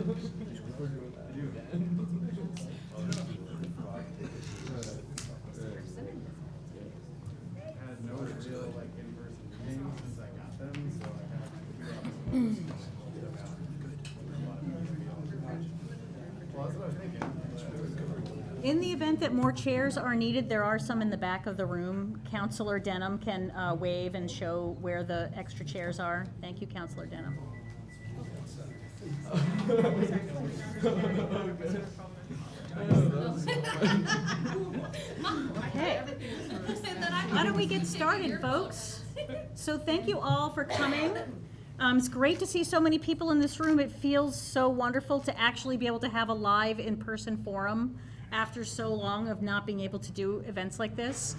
Had no real like in-person meetings since I got them, so I kind of well, that's what I was thinking. In the event that more chairs are needed, there are some in the back of the room. Councilor Denham can wave and show where the extra chairs are. Thank you, Councilor Denham. Okay. Why don't we get started, folks? So thank you all for coming. It's great to see so many people in this room. It feels so wonderful to actually be able to have a live in-person forum after so long of not being able to do events like this.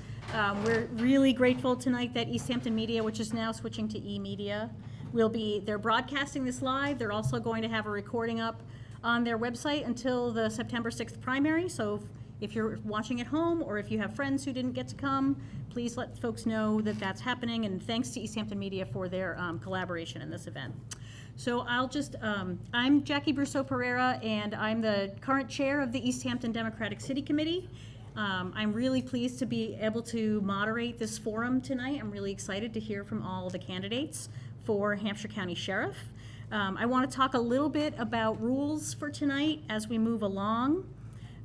We're really grateful tonight that Easthampton Media, which is now switching to eMedia, they're broadcasting this live. They're also going to have a recording up on their website until the September 6th primary. So if you're watching at home or if you have friends who didn't get to come, please let folks know that that's happening. And thanks to Easthampton Media for their collaboration in this event. So I'm Jackie Brousseau-Pereira, and I'm the current chair of the Easthampton Democratic City Committee. I'm really pleased to be able to moderate this forum tonight. I'm really excited to hear from all the candidates for Hampshire County Sheriff. I want to talk a little bit about rules for tonight as we move along.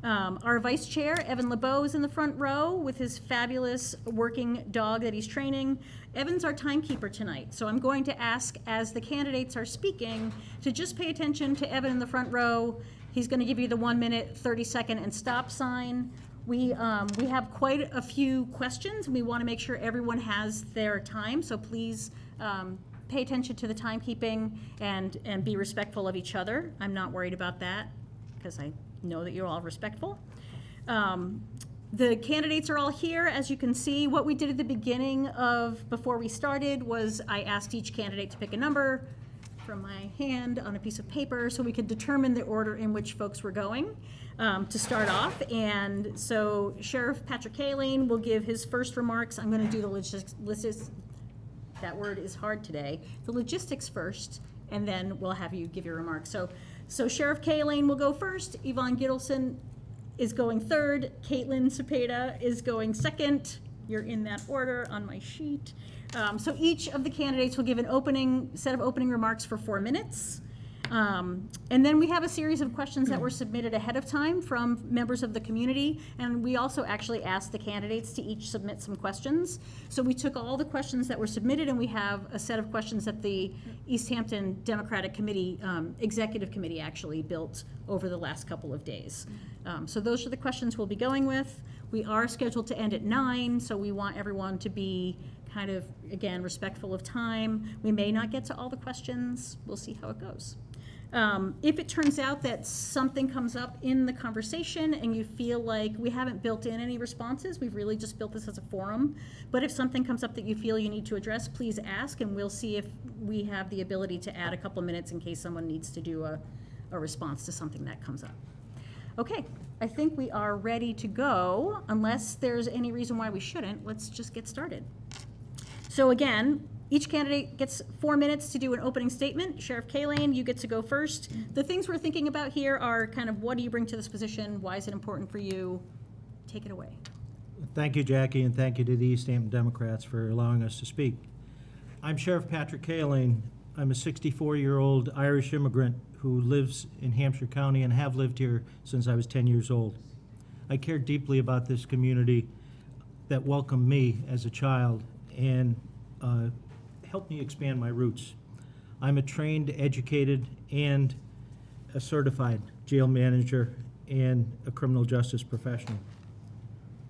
Our vice chair, Evan LeBeau, is in the front row with his fabulous working dog that he's training. Evan's our timekeeper tonight, so I'm going to ask, as the candidates are speaking, to just pay attention to Evan in the front row. He's going to give you the 1 minute, 30-second and stop sign. We have quite a few questions, and we want to make sure everyone has their time, so please pay attention to the timekeeping and be respectful of each other. I'm not worried about that because I know that you're all respectful. The candidates are all here. As you can see, what we did at the beginning before we started was I asked each candidate to pick a number from my hand on a piece of paper so we could determine the order in which folks were going to start off. And so Sheriff Patrick Halene will give his first remarks. I'm going to do the logistics. That word is hard today. The logistics first, and then we'll have you give your remarks. So Sheriff Halene will go first. Yvonne Gittleson is going third. Caitlin Cepeda is going second. You're in that order on my sheet. So each of the candidates will give an set of opening remarks for 4 minutes. And then we have a series of questions that were submitted ahead of time from members of the community, and we also actually asked the candidates to each submit some questions. So we took all the questions that were submitted, and we have a set of questions that the Easthampton Democratic Committee, Executive Committee actually built over the last couple of days. So those are the questions we'll be going with. We are scheduled to end at 9, so we want everyone to be kind of, again, respectful of time. We may not get to all the questions. We'll see how it goes. If it turns out that something comes up in the conversation and you feel like we haven't built in any responses, we've really just built this as a forum, but if something comes up that you feel you need to address, please ask, and we'll see if we have the ability to add a couple minutes in case someone needs to do a response to something that comes up. Okay, I think we are ready to go. Unless there's any reason why we shouldn't, let's just get started. So again, each candidate gets 4 minutes to do an opening statement. Sheriff Halene, you get to go first. The things we're thinking about here are kind of what do you bring to this position? Why is it important for you? Take it away. Thank you, Jackie, and thank you to the Easthampton Democrats for allowing us to speak. I'm Sheriff Patrick Halene. I'm a 64-year-old Irish immigrant who lives in Hampshire County and have lived here since I was 10 years old. I care deeply about this community that welcomed me as a child and helped me expand my roots. I'm a trained, educated, and a certified jail manager and a criminal justice professional.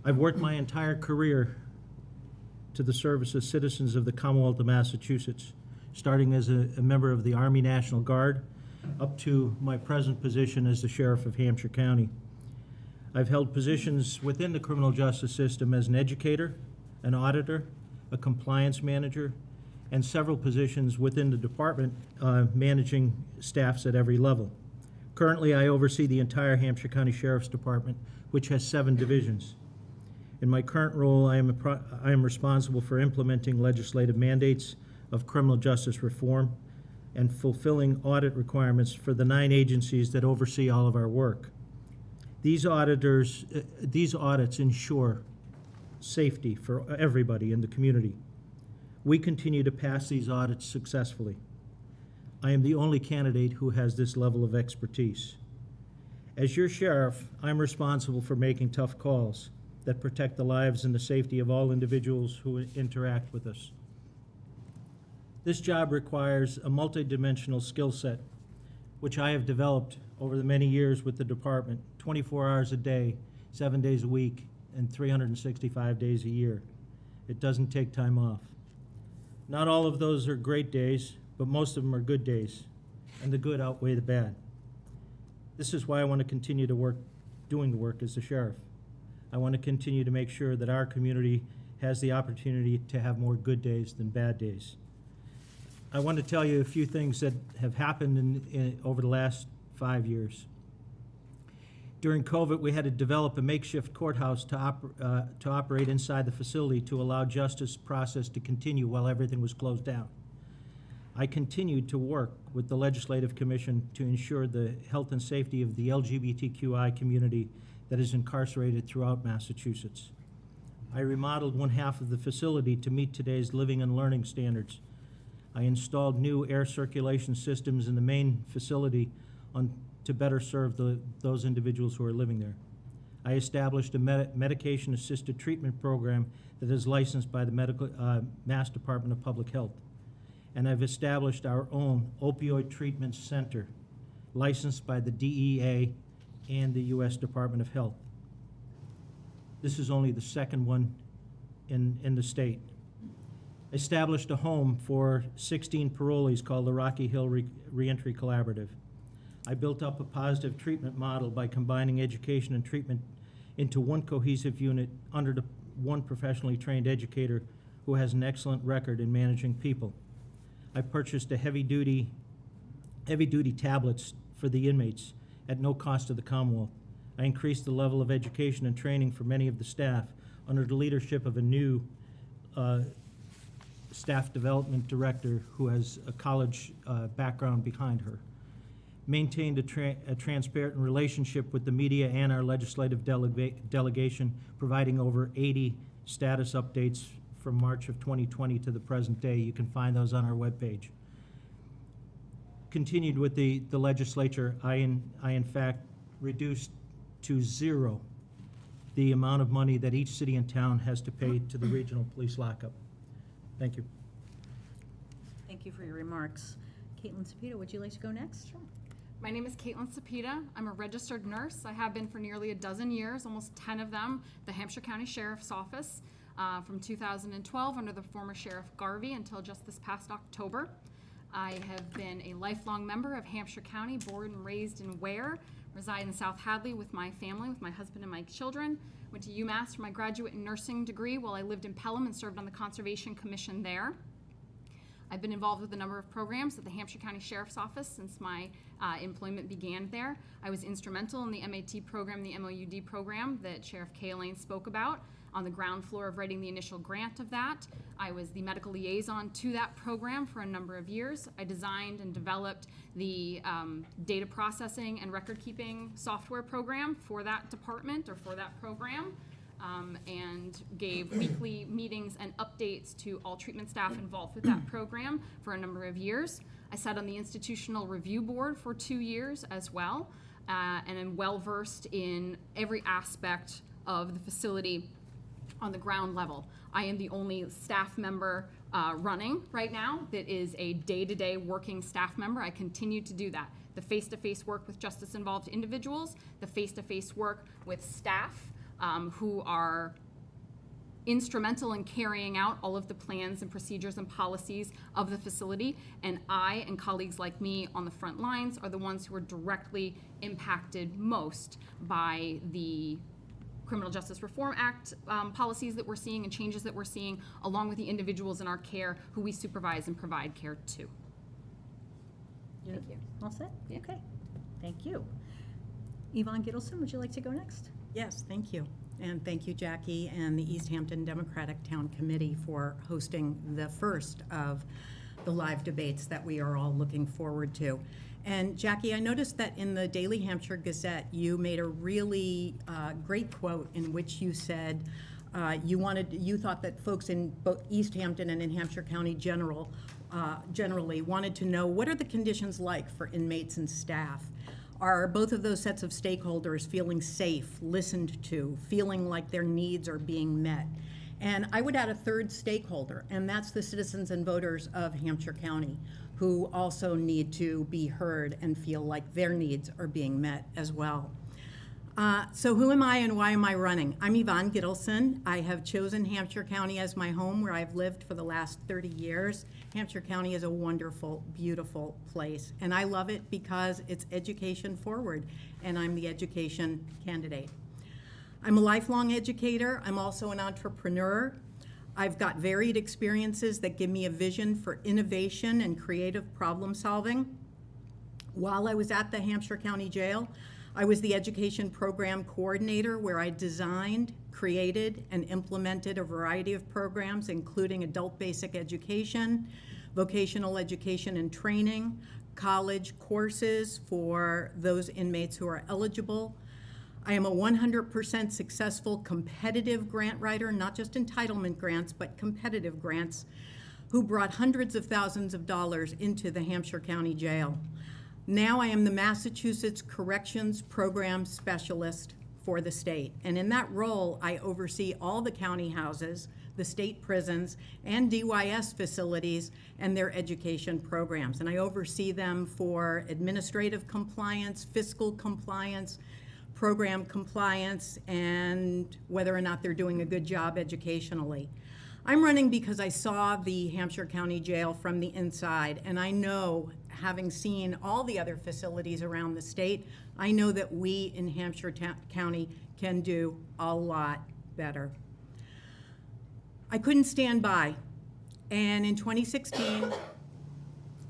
I've worked my entire career to the service of citizens of the Commonwealth of Massachusetts, starting as a member of the Army National Guard up to my present position as the Sheriff of Hampshire County. I've held positions within the criminal justice system as an educator, an auditor, a compliance manager, and several positions within the department managing staffs at every level. Currently, I oversee the entire Hampshire County Sheriff's Department, which has 7 divisions. In my current role, I am responsible for implementing legislative mandates of criminal justice reform, and fulfilling audit requirements for the 9 agencies that oversee all of our work. These audits ensure safety for everybody in the community. We continue to pass these audits successfully. I am the only candidate who has this level of expertise. As your sheriff, I'm responsible for making tough calls that protect the lives and the safety of all individuals who interact with us. This job requires a multidimensional skill set, which I have developed over the many years with the department, 24 hours a day, 7 days a week, and 365 days a year. It doesn't take time off. Not all of those are great days, but most of them are good days, and the good outweigh the bad. This is why I want to continue to work, doing the work as the sheriff. I want to continue to make sure that our community has the opportunity to have more good days than bad days. I want to tell you a few things that have happened over the last 5 years. During COVID, we had to develop a makeshift courthouse to operate inside the facility to allow justice process to continue while everything was closed down. I continued to work with the Legislative Commission to ensure the health and safety of the LGBTQI community that is incarcerated throughout Massachusetts. I remodeled one half of the facility to meet today's living and learning standards. I installed new air circulation systems in the main facility to better serve those individuals who are living there. I established a medication-assisted treatment program that is licensed by the Mass Department of Public Health. And I've established our own opioid treatment center, licensed by the DEA and the U.S. Department of Health. This is only the second one in the state. Established a home for 16 parolees called the Rocky Hill Reentry Collaborative. I built up a positive treatment model by combining education and treatment into one cohesive unit under the one professionally trained educator who has an excellent record in managing people. I purchased a heavy-duty tablets for the inmates at no cost to the Commonwealth. I increased the level of education and training for many of the staff under the leadership of a new staff development director who has a college background behind her. Maintained a transparent relationship with the media and our legislative delegation, providing over 80 status updates from March of 2020 to the present day. You can find those on our webpage. Continued with the legislature, I in fact reduced to zero the amount of money that each city and town has to pay to the regional police lockup. Thank you. Thank you for your remarks. Caitlin Cepeda, would you like to go next? Sure. My name is Caitlin Cepeda. I'm a registered nurse. I have been for nearly a dozen years, almost 10 of them, the Hampshire County Sheriff's Office from 2012 under the former Sheriff Garvey until just this past October. I have been a lifelong member of Hampshire County, born and raised in Ware, reside in South Hadley with my family, with my husband and my children. Went to UMass for my graduate in nursing degree while I lived in Pelham and served on the Conservation Commission there. I've been involved with a number of programs at the Hampshire County Sheriff's Office since my employment began there. I was instrumental in the MAT program, the MOUD program that Sheriff Halene spoke about. On the ground floor of writing the initial grant of that. I was the medical liaison to that program for a number of years. I designed and developed the data processing and record keeping software program for that department or for that program. And gave weekly meetings and updates to all treatment staff involved with that program for a number of years. I sat on the Institutional Review Board for 2 years as well, and am well versed in every aspect of the facility on the ground level. I am the only staff member running right now that is a day-to-day working staff member. I continue to do that. The face-to-face work with justice-involved individuals, the face-to-face work with staff who are instrumental in carrying out all of the plans and procedures and policies of the facility, and I and colleagues like me on the front lines are the ones who are directly impacted most by the Criminal Justice Reform Act policies that we're seeing and changes that we're seeing, along with the individuals in our care who we supervise and provide care to. Thank you. All set? Yeah. Okay. Thank you. Yvonne Gittleson, would you like to go next? Yes, thank you. And thank you, Jackie, and the Easthampton Democratic Town Committee for hosting the first of the live debates that we are all looking forward to. And Jackie, I noticed that in the Daily Hampshire Gazette, you made a really great quote in which you said you thought that folks in both Easthampton and in Hampshire County generally wanted to know, what are the conditions like for inmates and staff? Are both of those sets of stakeholders feeling safe, listened to, feeling like their needs are being met? And I would add a third stakeholder, and that's the citizens and voters of Hampshire County, who also need to be heard and feel like their needs are being met as well. So who am I and why am I running? I'm Yvonne Gittleson. I have chosen Hampshire County as my home, where I've lived for the last 30 years. Hampshire County is a wonderful, beautiful place, and I love it because it's education forward, and I'm the education candidate. I'm a lifelong educator. I'm also an entrepreneur. I've got varied experiences that give me a vision for innovation and creative problem solving. While I was at the Hampshire County Jail, I was the education program coordinator, where I designed, created, and implemented a variety of programs, including adult basic education, vocational education and training, college courses for those inmates who are eligible. I am a 100% successful competitive grant writer, not just entitlement grants, but competitive grants, who brought hundreds of thousands of dollars into the Hampshire County Jail. Now I am the Massachusetts Corrections Program Specialist for the state. And in that role, I oversee all the county houses, the state prisons, and DYS facilities and their education programs. And I oversee them for administrative compliance, fiscal compliance, program compliance, and whether or not they're doing a good job educationally. I'm running because I saw the Hampshire County Jail from the inside, and I know, having seen all the other facilities around the state, I know that we in Hampshire County can do a lot better. I couldn't stand by, and in 2016,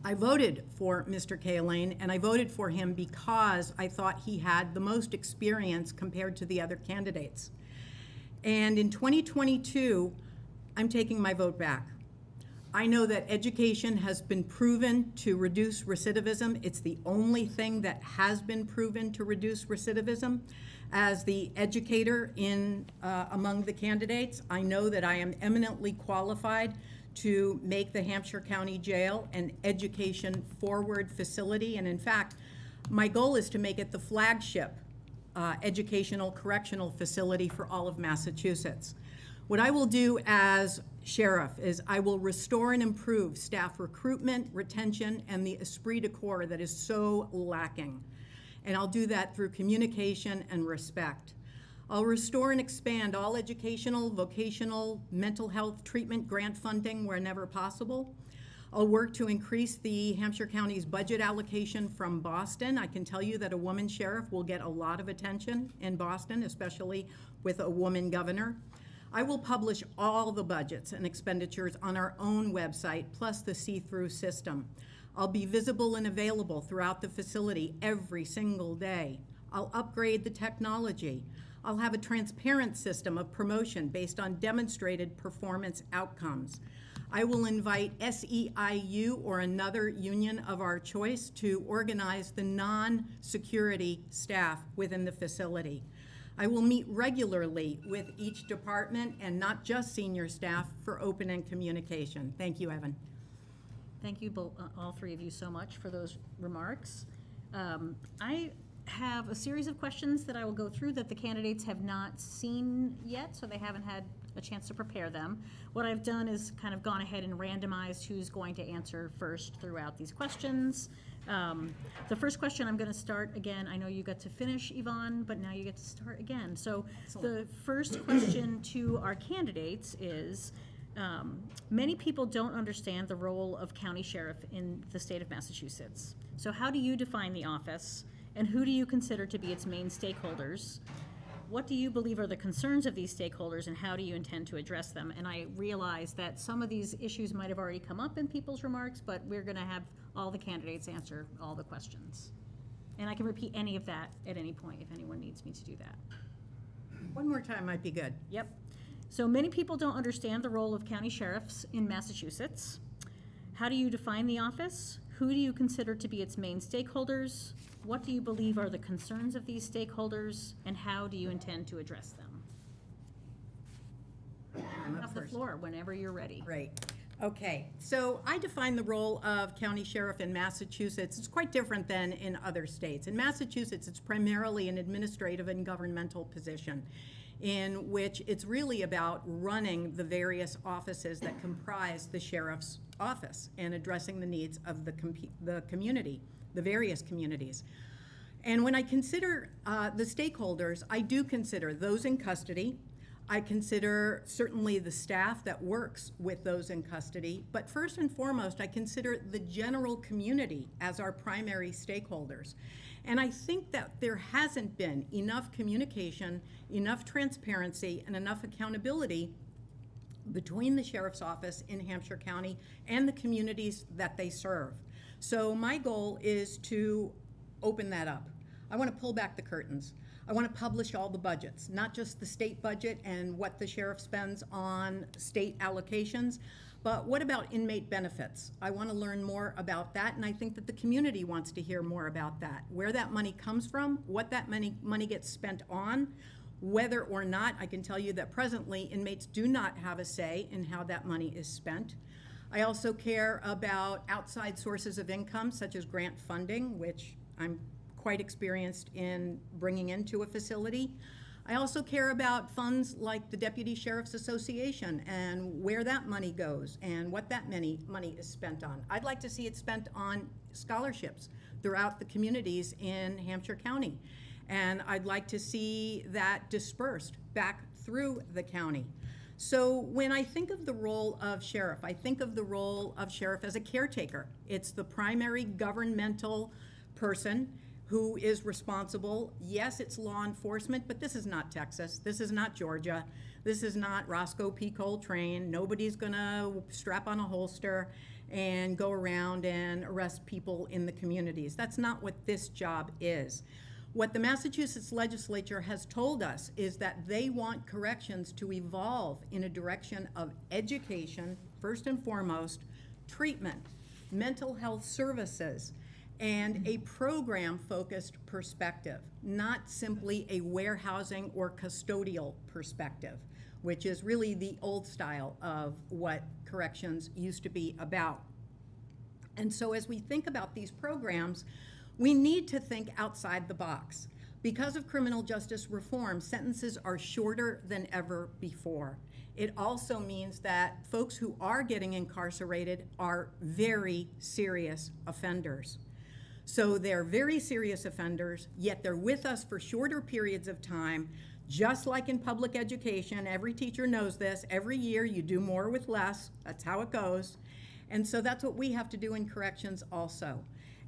I voted for Mr. Halene, and I voted for him because I thought he had the most experience compared to the other candidates. And in 2022, I'm taking my vote back. I know that education has been proven to reduce recidivism. It's the only thing that has been proven to reduce recidivism. As the educator among the candidates, I know that I am eminently qualified to make the Hampshire County Jail an education forward facility. And in fact, my goal is to make it the flagship educational correctional facility for all of Massachusetts. What I will do as sheriff is I will restore and improve staff recruitment, retention, and the esprit de corps that is so lacking. And I'll do that through communication and respect. I'll restore and expand all educational, vocational, mental health treatment grant funding wherever possible. I'll work to increase the Hampshire County's budget allocation from Boston. I can tell you that a woman sheriff will get a lot of attention in Boston, especially with a woman governor. I will publish all the budgets and expenditures on our own website, plus the see-through system. I'll be visible and available throughout the facility every single day. I'll upgrade the technology. I'll have a transparent system of promotion based on demonstrated performance outcomes. I will invite SEIU or another union of our choice to organize the non-security staff within the facility. I will meet regularly with each department and not just senior staff for open and communication. Thank you, Evan. Thank you, all three of you, so much for those remarks. I have a series of questions that I will go through that the candidates have not seen yet, so they haven't had a chance to prepare them. What I've done is kind of gone ahead and randomized who's going to answer first throughout these questions. The first question I'm going to start again. I know you got to finish, Yvonne, but now you get to start again. So the first question to our candidates is, many people don't understand the role of county sheriff in the state of Massachusetts. So how do you define the office, and who do you consider to be its main stakeholders? What do you believe are the concerns of these stakeholders, and how do you intend to address them? And I realize that some of these issues might have already come up in people's remarks, but we're going to have all the candidates answer all the questions. And I can repeat any of that at any point if anyone needs me to do that. One more time might be good. Yep. So many people don't understand the role of county sheriffs in Massachusetts. How do you define the office? Who do you consider to be its main stakeholders? What do you believe are the concerns of these stakeholders? And how do you intend to address them? I'm You up have the first. floor whenever you're ready. Great. Okay, so I define the role of county sheriff in Massachusetts. It's quite different than in other states. In Massachusetts, it's primarily an administrative and governmental position in which it's really about running the various offices that comprise the sheriff's office and addressing the needs of the community, the various communities. And when I consider the stakeholders, I do consider those in custody. I consider certainly the staff that works with those in custody, but first and foremost, I consider the general community as our primary stakeholders. And I think that there hasn't been enough communication, enough transparency, and enough accountability between the sheriff's office in Hampshire County and the communities that they serve. So my goal is to open that up. I want to pull back the curtains. I want to publish all the budgets, not just the state budget and what the sheriff spends on state allocations, but what about inmate benefits? I want to learn more about that, and I think that the community wants to hear more about that, where that money comes from, what that money gets spent on, whether or not, I can tell you that presently inmates do not have a say in how that money is spent. I also care about outside sources of income, such as grant funding, which I'm quite experienced in bringing into a facility. I also care about funds like the Deputy Sheriff's Association and where that money goes and what that money is spent on. I'd like to see it spent on scholarships throughout the communities in Hampshire County. And I'd like to see that dispersed back through the county. So when I think of the role of sheriff, I think of the role of sheriff as a caretaker. It's the primary governmental person who is responsible. Yes, it's law enforcement, but this is not Texas. This is not Georgia. This is not Roscoe P. Coltrane. Nobody's gonna strap on a holster and go around and arrest people in the communities. That's not what this job is. What the Massachusetts legislature has told us is that they want corrections to evolve in a direction of education, first and foremost, treatment, mental health services, and a program-focused perspective, not simply a warehousing or custodial perspective, which is really the old style of what corrections used to be about. And so as we think about these programs, we need to think outside the box. Because of criminal justice reform, sentences are shorter than ever before. It also means that folks who are getting incarcerated are very serious offenders. So they're very serious offenders, yet they're with us for shorter periods of time, just like in public education. Every teacher knows this. Every year you do more with less. That's how it goes. And so that's what we have to do in corrections also.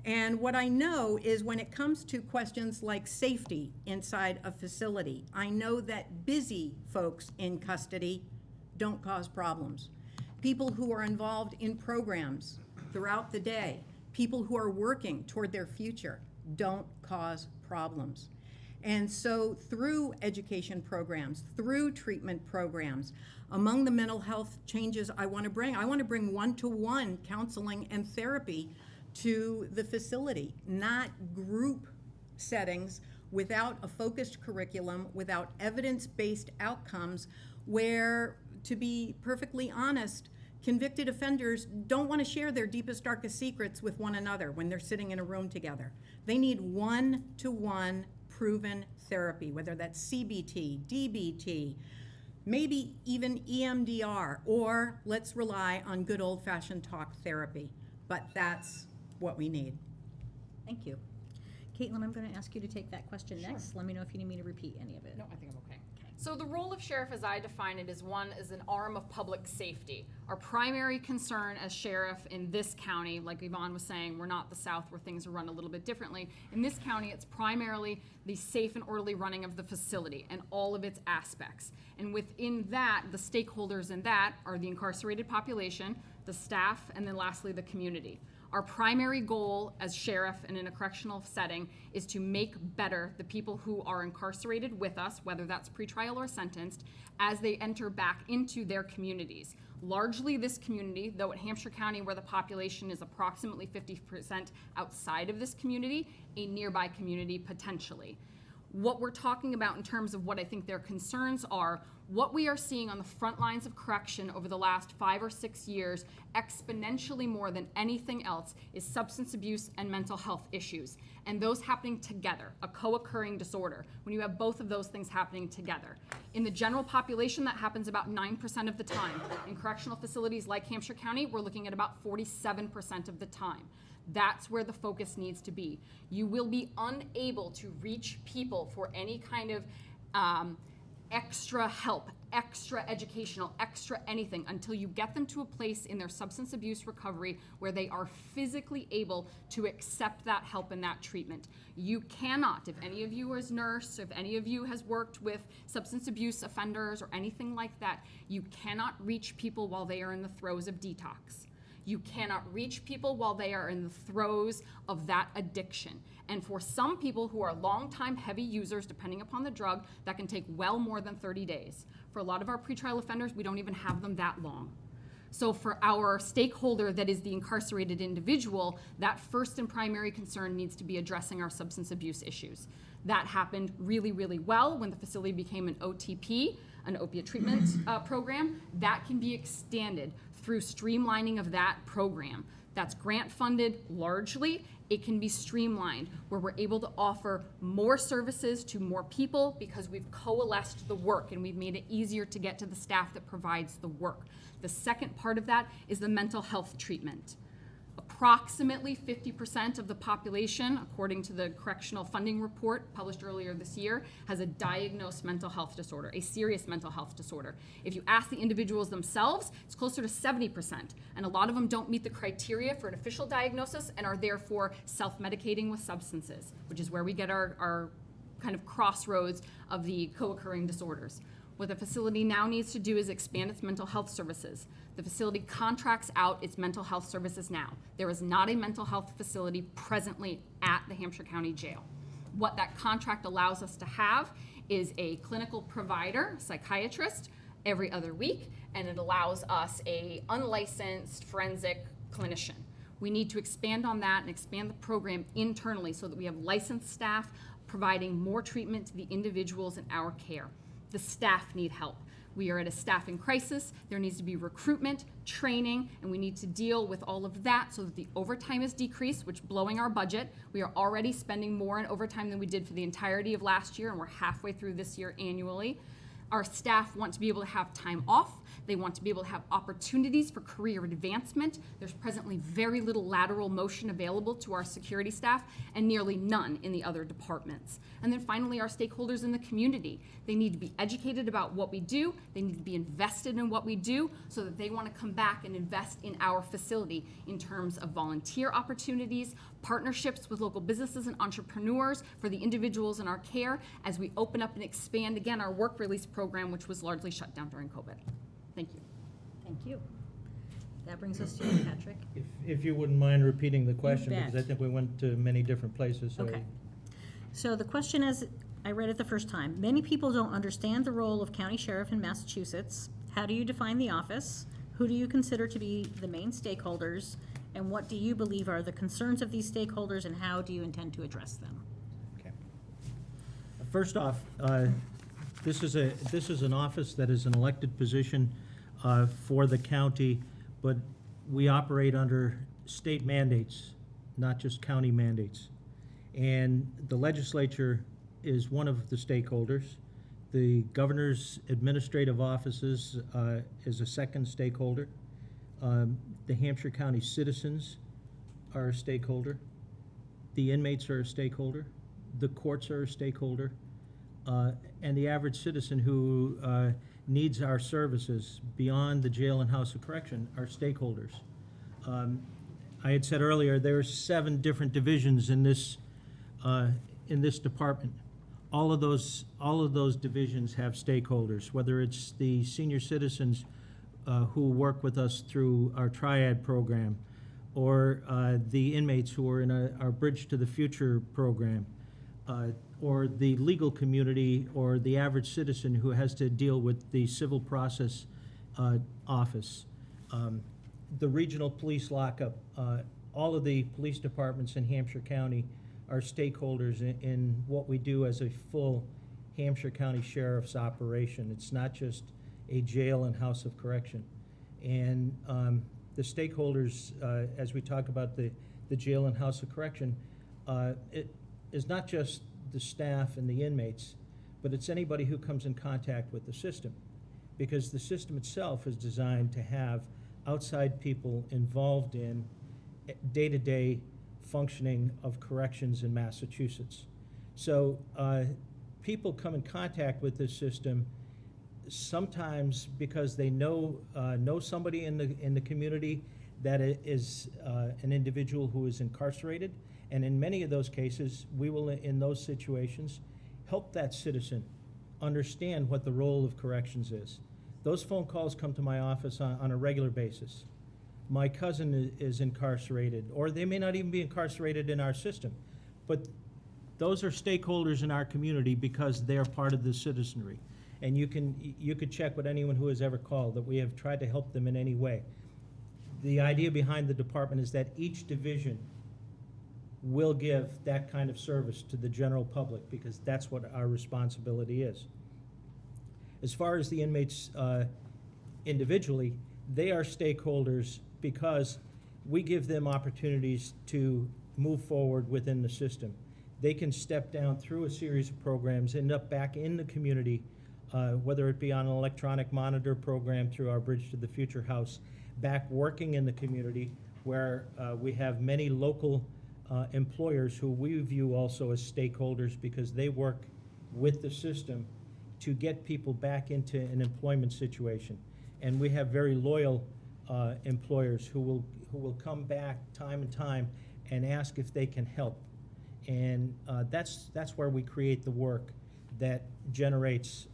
And what I know is when it comes to questions like safety inside a facility, I know that busy folks in custody don't cause problems. People who are involved in programs throughout the day, people who are working toward their future don't cause problems. And so through education programs, through treatment programs, among the mental health changes I want to bring one-to-one counseling and therapy to the facility, not group settings without a focused curriculum, without evidence-based outcomes, where, to be perfectly honest, convicted offenders don't want to share their deepest, darkest secrets with one another when they're sitting in a room together. They need one-to-one proven therapy, whether that's CBT, DBT, maybe even EMDR, or let's rely on good old-fashioned talk therapy. But that's what we need. Thank you. Caitlin, I'm going to ask you to take that question next. Let me know if you need me to repeat any of it. No, I think I'm okay. So the role of sheriff, as I define it, is an arm of public safety. Our primary concern as sheriff in this county, like Yvonne was saying, we're not the South where things are run a little bit differently. In this county, it's primarily the safe and orderly running of the facility and all of its aspects. And within that, the stakeholders in that are the incarcerated population, the staff, and then lastly, the community. Our primary goal as sheriff and in a correctional setting is to make better the people who are incarcerated with us, whether that's pretrial or sentenced, as they enter back into their communities. Largely this community, though at Hampshire County, where the population is approximately 50% outside of this community, a nearby community potentially. What we're talking about in terms of what I think their concerns are, what we are seeing on the front lines of correction over the last 5 or 6 years, exponentially more than anything else, is substance abuse and mental health issues. And those happening together, a co-occurring disorder, when you have both of those things happening together. In the general population, that happens about 9% of the time. In correctional facilities like Hampshire County, we're looking at about 47% of the time. That's where the focus needs to be. You will be unable to reach people for any kind of extra help, extra educational, extra anything until you get them to a place in their substance abuse recovery where they are physically able to accept that help and that treatment. You cannot, if any of you is nurse, if any of you has worked with substance abuse offenders or anything like that, you cannot reach people while they are in the throes of detox. You cannot reach people while they are in the throes of that addiction. And for some people who are longtime heavy users, depending upon the drug, that can take well more than 30 days. For a lot of our pretrial offenders, we don't even have them that long. So for our stakeholder that is the incarcerated individual, that first and primary concern needs to be addressing our substance abuse issues. That happened really, really well when the facility became an OTP, an opiate treatment program. That can be extended through streamlining of that program. That's grant funded largely. It can be streamlined where we're able to offer more services to more people because we've coalesced the work and we've made it easier to get to the staff that provides the work. The second part of that is the mental health treatment. Approximately 50% of the population, according to the correctional funding report published earlier this year, has a diagnosed mental health disorder, a serious mental health disorder. If you ask the individuals themselves, it's closer to 70%. And a lot of them don't meet the criteria for an official diagnosis and are therefore self-medicating with substances, which is where we get our kind of crossroads of the co-occurring disorders. What the facility now needs to do is expand its mental health services. The facility contracts out its mental health services now. There is not a mental health facility presently at the Hampshire County Jail. What that contract allows us to have is a clinical provider, psychiatrist, every other week, and it allows us a unlicensed forensic clinician. We need to expand on that and expand the program internally so that we have licensed staff providing more treatment to the individuals in our care. The staff need help. We are at a staffing crisis. There needs to be recruitment, training, and we need to deal with all of that so that the overtime is decreased, which blowing our budget. We are already spending more in overtime than we did for the entirety of last year, and we're halfway through this year annually. Our staff want to be able to have time off. They want to be able to have opportunities for career advancement. There's presently very little lateral motion available to our security staff and nearly none in the other departments. And then finally, our stakeholders in the community. They need to be educated about what we do. They need to be invested in what we do so that they want to come back and invest in our facility in terms of volunteer opportunities, partnerships with local businesses and entrepreneurs for the individuals in our care as we open up and expand again our work release program, which was largely shut down during COVID. Thank you. Thank you. That brings us to you, Patrick. If you wouldn't mind repeating the question, bet. because I think we went to many different places. So Okay. So the question is, I read it the first time. Many people don't understand the role of county sheriff in Massachusetts. How do you define the office? Who do you consider to be the main stakeholders? And what do you believe are the concerns of these stakeholders, and how do you intend to address them? Okay. First off, this is an office that is an elected position for the county, but we operate under state mandates, not just county mandates. And the legislature is one of the stakeholders. The governor's administrative offices is a second stakeholder. The Hampshire County citizens are a stakeholder. The inmates are a stakeholder. The courts are a stakeholder. And the average citizen who needs our services beyond the jail and house of correction are stakeholders. I had said earlier, there are 7 different divisions in this department. All of those divisions have stakeholders, whether it's the senior citizens who work with us through our triad program, or the inmates who are in our Bridge to the Future program, or the legal community, or the average citizen who has to deal with the civil process office, the regional police lockup, all of the police departments in Hampshire County are stakeholders in what we do as a full Hampshire County Sheriff's operation. It's not just a jail and house of correction. And the stakeholders, as we talk about the jail and house of correction, it is not just the staff and the inmates, but it's anybody who comes in contact with the system. Because the system itself is designed to have outside people involved in day-to-day functioning of corrections in Massachusetts. So people come in contact with this system sometimes because they know somebody in the community that is an individual who is incarcerated, and in many of those cases, we will, in those situations, help that citizen understand what the role of corrections is. Those phone calls come to my office on a regular basis. My cousin is incarcerated, or they may not even be incarcerated in our system, but those are stakeholders in our community because they are part of the citizenry. And you could check with anyone who has ever called that we have tried to help them in any way. The idea behind the department is that each division will give that kind of service to the general public because that's what our responsibility is. As far as the inmates individually, they are stakeholders because we give them opportunities to move forward within the system. They can step down through a series of programs, end up back in the community, whether it be on an electronic monitor program through our Bridge to the Future House, back working in the community where we have many local employers who we view also as stakeholders because they work with the system to get people back into an employment situation. And we have very loyal employers who will come back time and time and ask if they can help. And that's where we create the work that generates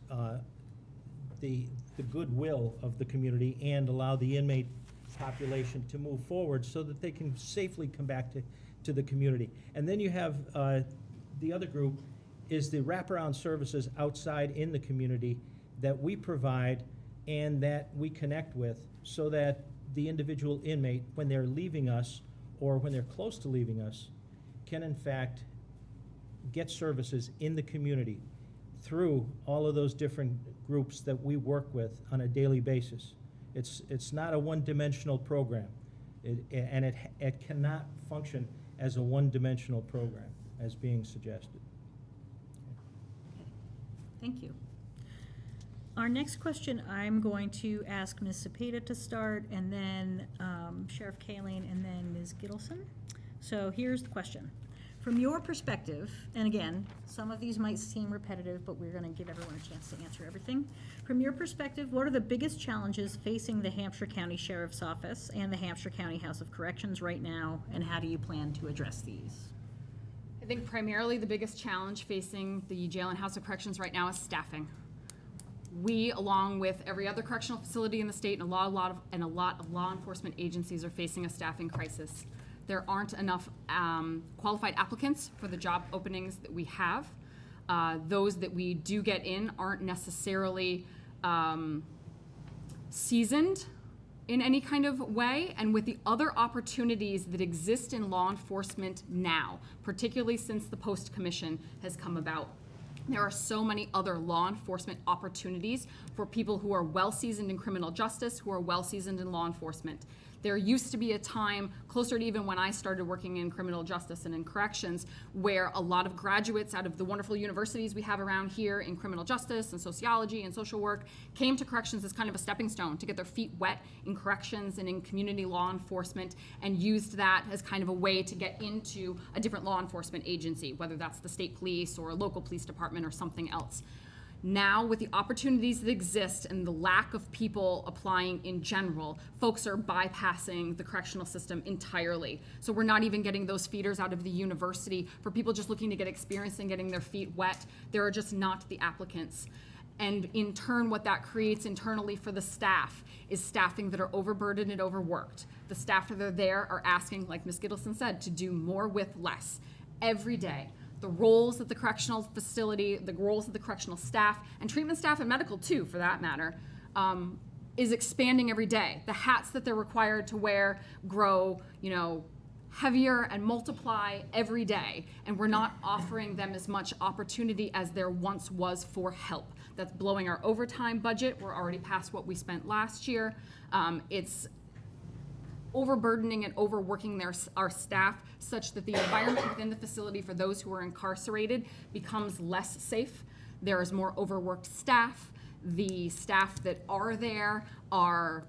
the goodwill of the community and allow the inmate population to move forward so that they can safely come back to the community. And then you have the other group is the wraparound services outside in the community that we provide and that we connect with so that the individual inmate, when they're leaving us or when they're close to leaving us, can in fact get services in the community through all of those different groups that we work with on a daily basis. It's not a one-dimensional program, and it cannot function as a one-dimensional program as being suggested. Thank you. Our next question, I'm going to ask Ms. Cepeda to start, and then Sheriff Halene, and then Ms. Gittleson. So here's the question. From your perspective, and again, some of these might seem repetitive, but we're going to give everyone a chance to answer everything. From your perspective, what are the biggest challenges facing the Hampshire County Sheriff's Office and the Hampshire County House of Corrections right now, and how do you plan to address these? I think primarily the biggest challenge facing the jail and house of corrections right now is staffing. We, along with every other correctional facility in the state and a lot of law enforcement agencies, are facing a staffing crisis. There aren't enough qualified applicants for the job openings that we have. Those that we do get in aren't necessarily seasoned in any kind of way, and with the other opportunities that exist in law enforcement now, particularly since the post-commission has come about, there are so many other law enforcement opportunities for people who are well-seasoned in criminal justice, who are well-seasoned in law enforcement. There used to be a time, closer to even when I started working in criminal justice and in corrections, where a lot of graduates out of the wonderful universities we have around here in criminal justice and sociology and social work came to corrections as kind of a stepping stone to get their feet wet in corrections and in community law enforcement, and used that as kind of a way to get into a different law enforcement agency, whether that's the state police or a local police department or something else. Now, with the opportunities that exist and the lack of people applying in general, folks are bypassing the correctional system entirely. So we're not even getting those feeders out of the university for people just looking to get experience and getting their feet wet. There are just not the applicants. And in turn, what that creates internally for the staff is staffing that are overburdened and overworked. The staff that are there are asking, like Ms. Gittleson said, to do more with less every day. The roles at the correctional facility, the roles of the correctional staff, and treatment staff and medical too, for that matter, is expanding every day. The hats that they're required to wear grow, heavier and multiply every day, and we're not offering them as much opportunity as there once was for help. That's blowing our overtime budget. We're already past what we spent last year. It's overburdening and overworking our staff such that the environment within the facility for those who are incarcerated becomes less safe. There is more overworked staff. The staff that are there are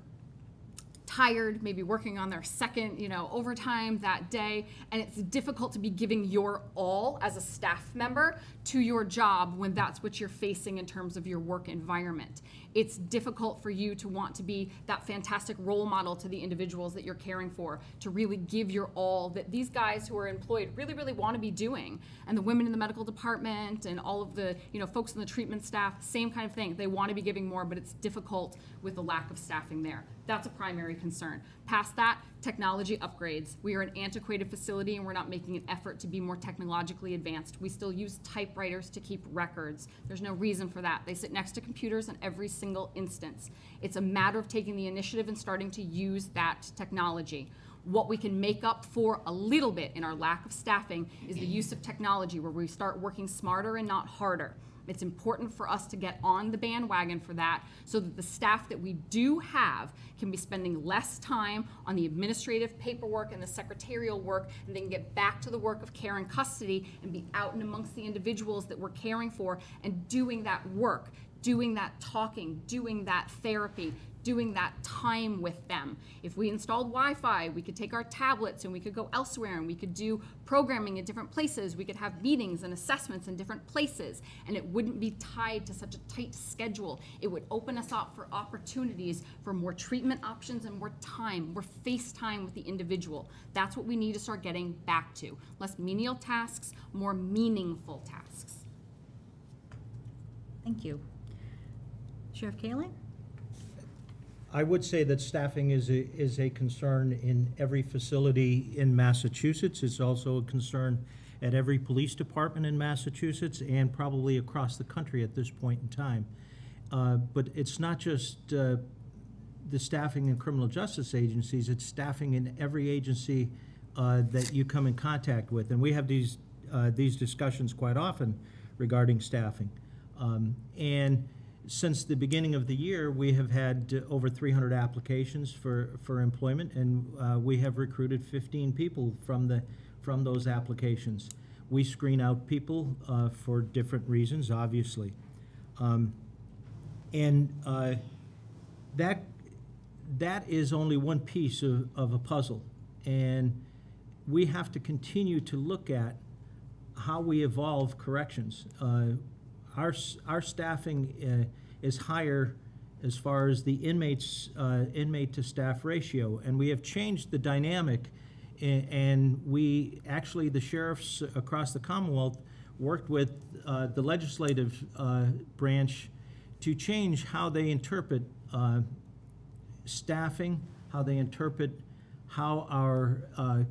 tired, maybe working on their second, overtime that day, and it's difficult to be giving your all as a staff member to your job when that's what you're facing in terms of your work environment. It's difficult for you to want to be that fantastic role model to the individuals that you're caring for, to really give your all that these guys who are employed really, really want to be doing. And the women in the medical department and all of the, folks in the treatment staff, same kind of thing. They want to be giving more, but it's difficult with the lack of staffing there. That's a primary concern. Past that, technology upgrades. We are an antiquated facility and we're not making an effort to be more technologically advanced. We still use typewriters to keep records. There's no reason for that. They sit next to computers in every single instance. It's a matter of taking the initiative and starting to use that technology. What we can make up for a little bit in our lack of staffing is the use of technology, where we start working smarter and not harder. It's important for us to get on the bandwagon for that so that the staff that we do have can be spending less time on the administrative paperwork and the secretarial work, and they can get back to the work of care and custody and be out and amongst the individuals that we're caring for and doing that work, doing that talking, doing that therapy, doing that time with them. If we installed Wi-Fi, we could take our tablets and we could go elsewhere and we could do programming in different places. We could have meetings and assessments in different places, and it wouldn't be tied to such a tight schedule. It would open us up for opportunities for more treatment options and more time, more face time with the individual. That's what we need to start getting back to. Less menial tasks, more meaningful tasks. Thank you. Sheriff Kalin? I would say that staffing is a concern in every facility in Massachusetts. It's also a concern at every police department in Massachusetts and probably across the country at this point in time. But it's not just the staffing in criminal justice agencies, it's staffing in every agency that you come in contact with. And we have these discussions quite often regarding staffing. And since the beginning of the year, we have had over 300 applications for employment, and we have recruited 15 people from those applications. We screen out people for different reasons, obviously. That is only one piece of a puzzle, and we have to continue to look at how we evolve corrections. Our staffing is higher as far as the inmate to staff ratio, and we have changed the dynamic. And we actually, the sheriffs across the Commonwealth, worked with the legislative branch to change how they interpret staffing, how they interpret how our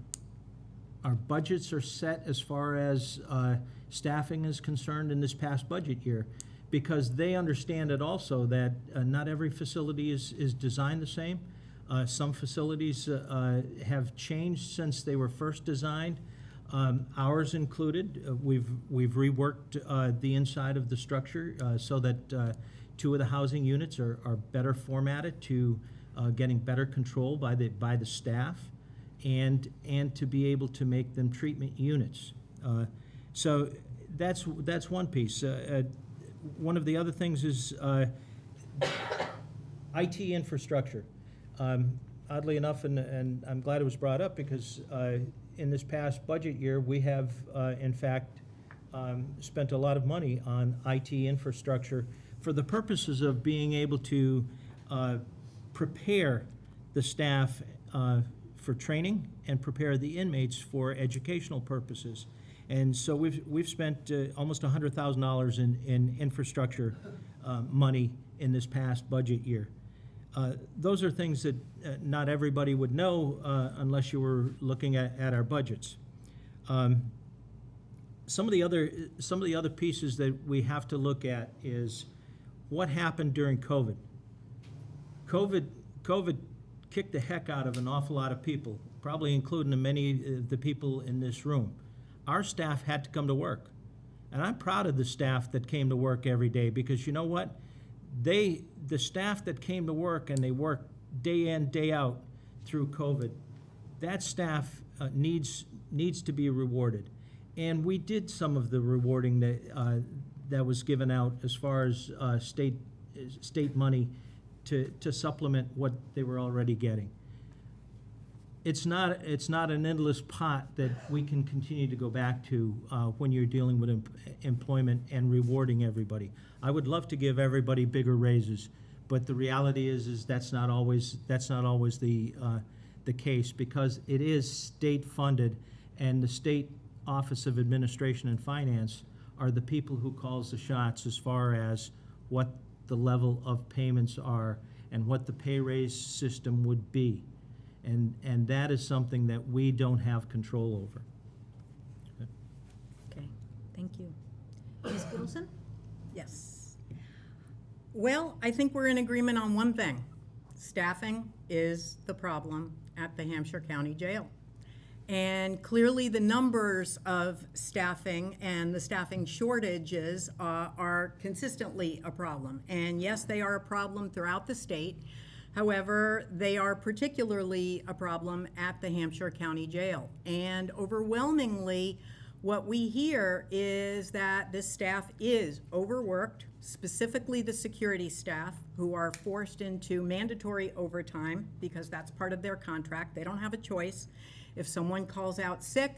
budgets are set as far as staffing is concerned in this past budget year, because they understand it also that not every facility is designed the same. Some facilities have changed since they were first designed, ours included. We've reworked the inside of the structure so that 2 of the housing units are better formatted to getting better control by the staff, and to be able to make them treatment units. So that's one piece. One of the other things is IT infrastructure. Oddly enough, and I'm glad it was brought up, because in this past budget year, we have, in fact, spent a lot of money on IT infrastructure for the purposes of being able to prepare the staff for training and prepare the inmates for educational purposes. And so we've spent almost $100,000 in infrastructure money in this past budget year. Those are things that not everybody would know unless you were looking at our budgets. Some of the other pieces that we have to look at is what happened during COVID. COVID kicked the heck out of an awful lot of people, probably including many of the people in this room. Our staff had to come to work. And I'm proud of the staff that came to work every day, because you know what? The staff that came to work and they worked day in, day out through COVID, that staff needs to be rewarded. And we did some of the rewarding that was given out as far as state money to supplement what they were already getting. It's not an endless pot that we can continue to go back to when you're dealing with employment and rewarding everybody. I would love to give everybody bigger raises, but the reality is that's not always the case, because it is state funded, and the State Office of Administration and Finance are the people who calls the shots as far as what the level of payments are and what the pay raise system would be. And that is something that we don't have control over. Okay, thank you. Ms. Gittleson? Yes. Well, I think we're in agreement on one thing. Staffing is the problem at the Hampshire County Jail. And clearly the numbers of staffing and the staffing shortages are consistently a problem. And yes, they are a problem throughout the state. However, they are particularly a problem at the Hampshire County Jail. And overwhelmingly, what we hear is that this staff is overworked, specifically the security staff, who are forced into mandatory overtime because that's part of their contract. They don't have a choice. If someone calls out sick,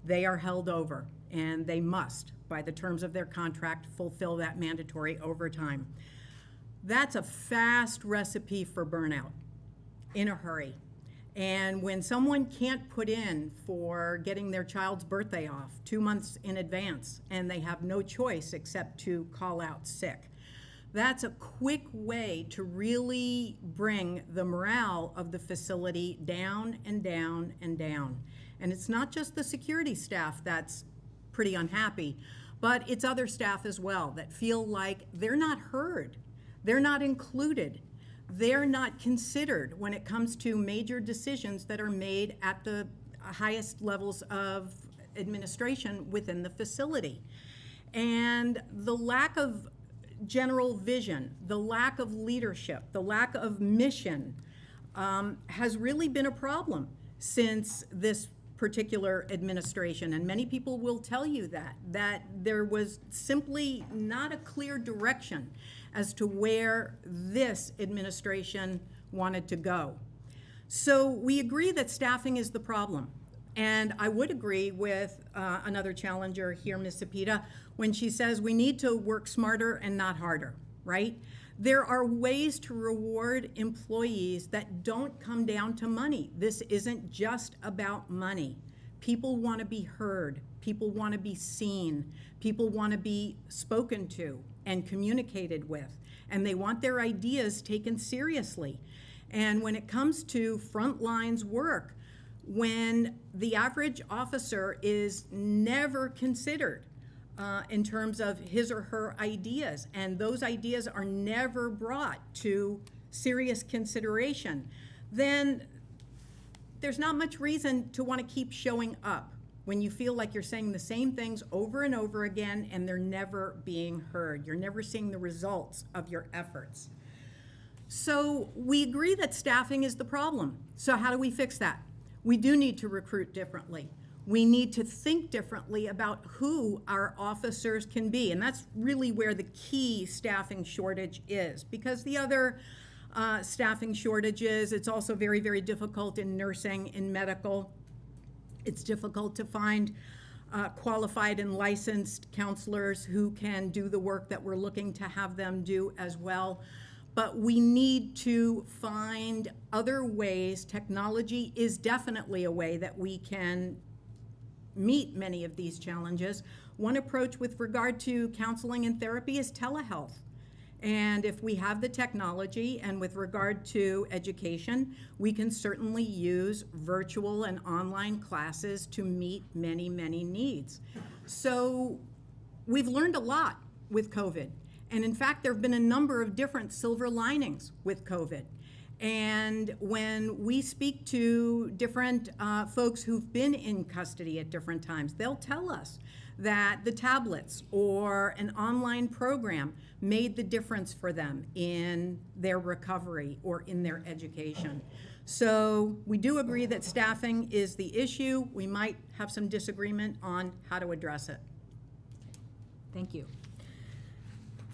they are held over, and they must, by the terms of their contract, fulfill that mandatory overtime. That's a fast recipe for burnout in a hurry. And when someone can't put in for getting their child's birthday off 2 months in advance, and they have no choice except to call out sick, that's a quick way to really bring the morale of the facility down and down and down. And it's not just the security staff that's pretty unhappy, but it's other staff as well that feel like they're not heard, they're not included, they're not considered when it comes to major decisions that are made at the highest levels of administration within the facility. And the lack of general vision, the lack of leadership, the lack of mission has really been a problem since this particular administration. And many people will tell you that there was simply not a clear direction as to where this administration wanted to go. So we agree that staffing is the problem. And I would agree with another challenger here, Ms. Cepeda, when she says we need to work smarter and not harder, right? There are ways to reward employees that don't come down to money. This isn't just about money. People want to be heard. People want to be seen. People want to be spoken to and communicated with. And they want their ideas taken seriously. And when it comes to front lines work, when the average officer is never considered in terms of his or her ideas, and those ideas are never brought to serious consideration, then there's not much reason to want to keep showing up when you feel like you're saying the same things over and over again and they're never being heard. You're never seeing the results of your efforts. So we agree that staffing is the problem. So how do we fix that? We do need to recruit differently. We need to think differently about who our officers can be. And that's really where the key staffing shortage is, because the other staffing shortages, it's also very, very difficult in nursing, in medical. It's difficult to find qualified and licensed counselors who can do the work that we're looking to have them do as well. But we need to find other ways. Technology is definitely a way that we can meet many of these challenges. One approach with regard to counseling and therapy is telehealth. And if we have the technology, and with regard to education, we can certainly use virtual and online classes to meet many, many needs. So we've learned a lot with COVID. And in fact, there have been a number of different silver linings with COVID. And when we speak to different folks who've been in custody at different times, they'll tell us that the tablets or an online program made the difference for them in their recovery or in their education. So we do agree that staffing is the issue. We might have some disagreement on how to address it. Thank you.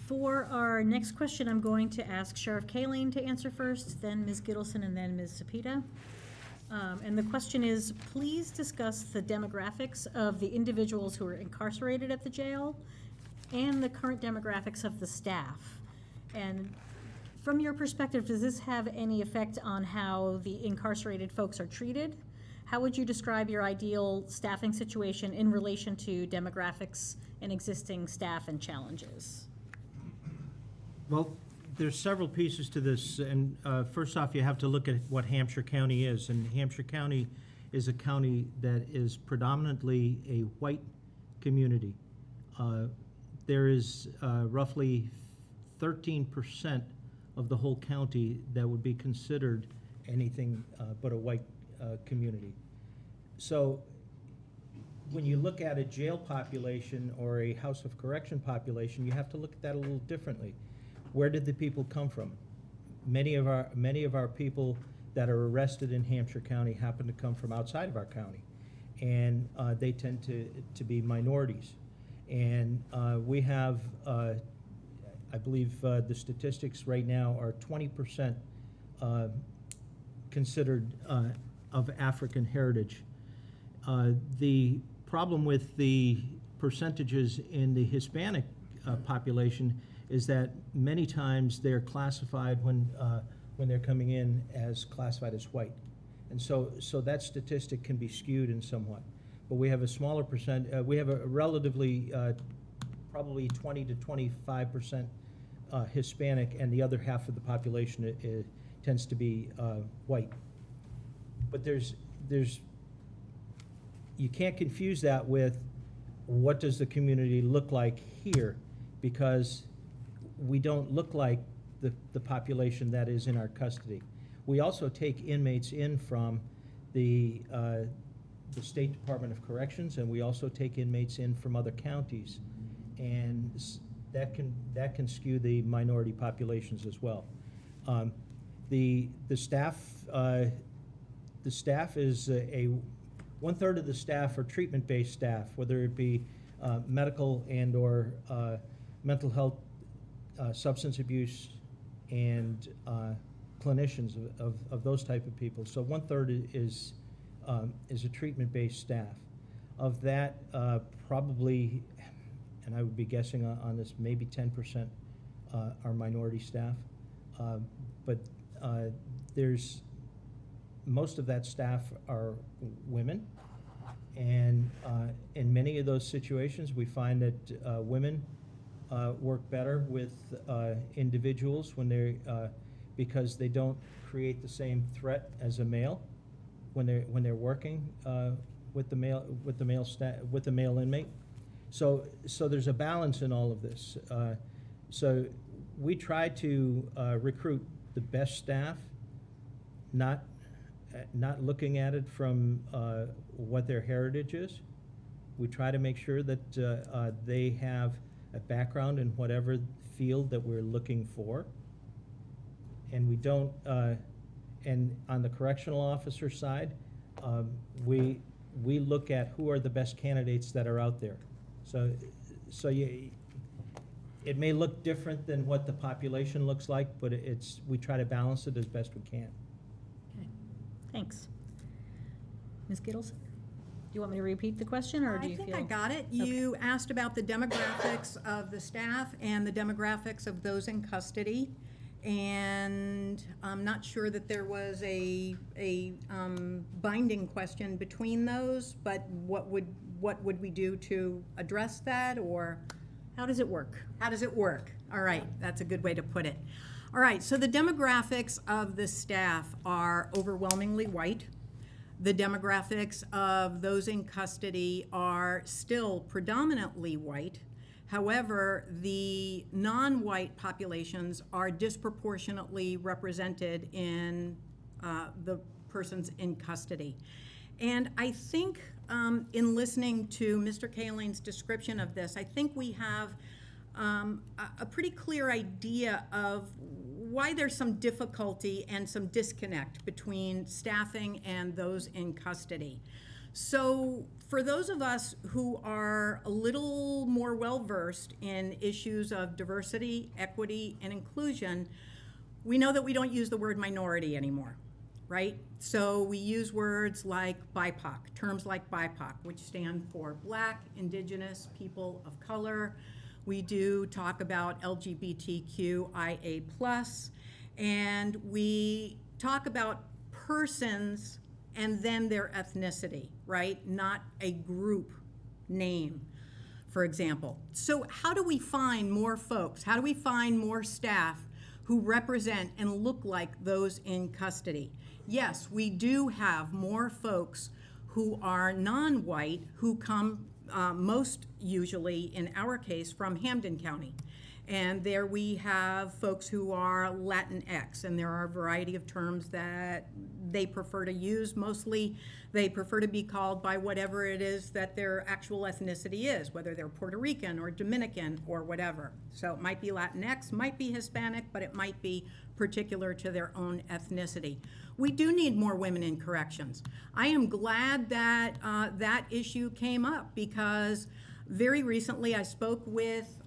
For our next question, I'm going to ask Sheriff Halene to answer first, then Ms. Gittleson, and then Ms. Cepeda. And the question is, please discuss the demographics of the individuals who are incarcerated at the jail and the current demographics of the staff. And from your perspective, does this have any effect on how the incarcerated folks are treated? How would you describe your ideal staffing situation in relation to demographics and existing staff and challenges? Well, there's several pieces to this, and first off, you have to look at what Hampshire County is, and Hampshire County is a county that is predominantly a white community. There is roughly 13% of the whole county that would be considered anything but a white community. So when you look at a jail population or a house of correction population, you have to look at that a little differently. Where did the people come from? Many of our people that are arrested in Hampshire County happen to come from outside of our county, and they tend to be minorities. And we have, I believe the statistics right now are 20% considered of African heritage. The problem with the percentages in the Hispanic population is that many times they're classified when they're coming in as classified as white. And so that statistic can be skewed in somewhat. But we have a smaller percent, we have a relatively probably 20 to 25% Hispanic, and the other half of the population tends to be white. But you can't confuse that with what does the community look like here, because we don't look like the population that is in our custody. We also take inmates in from the State Department of Corrections, and we also take inmates in from other counties, and that can skew the minority populations as well. The staff is one-third of the staff are treatment-based staff, whether it be medical and or mental health, substance abuse, and clinicians of those type of people. So one-third is a treatment-based staff. Of that, probably, and I would be guessing on this, maybe 10% are minority staff. But there's, most of that staff are women. And in many of those situations, we find that women work better with individuals when they're because they don't create the same threat as a male when they're working with the male inmate. So there's a balance in all of this. So we try to recruit the best staff, not looking at it from what their heritage is. We try to make sure that they have a background in whatever field that we're looking for. And we don't, and on the correctional officer side, we look at who are the best candidates that are out there. So it may look different than what the population looks like, but we try to balance it as best we can. Okay, thanks. Ms. Gittleson, do you want me to repeat the question, or do you feel? I think I got it. You asked about the demographics of the staff and the demographics of those in custody. And I'm not sure that there was a binding question between those, but what would we do to address that, or? How does it work? How does it work? All right, that's a good way to put it. All right, so the demographics of the staff are overwhelmingly white. The demographics of those in custody are still predominantly white. However, the non-white populations are disproportionately represented in the persons in custody. And I think in listening to Mr. Kalene's description of this, I think we have a pretty clear idea of why there's some difficulty and some disconnect between staffing and those in custody. So for those of us who are a little more well-versed in issues of diversity, equity, and inclusion, we know that we don't use the word minority anymore, right? So we use words like BIPOC, terms like BIPOC, which stand for Black, Indigenous, People of Color. We do talk about LGBTQIA+, and we talk about persons and then their ethnicity, right? Not a group name, for example. So how do we find more folks? How do we find more staff who represent and look like those in custody? Yes, we do have more folks who are non-white who come most usually, in our case, from Hampden County. And there we have folks who are Latinx, and there are a variety of terms that they prefer to use. Mostly, they prefer to be called by whatever it is that their actual ethnicity is, whether they're Puerto Rican or Dominican or whatever. So it might be Latinx, might be Hispanic, but it might be particular to their own ethnicity. We do need more women in corrections. I am glad that that issue came up, because very recently I spoke with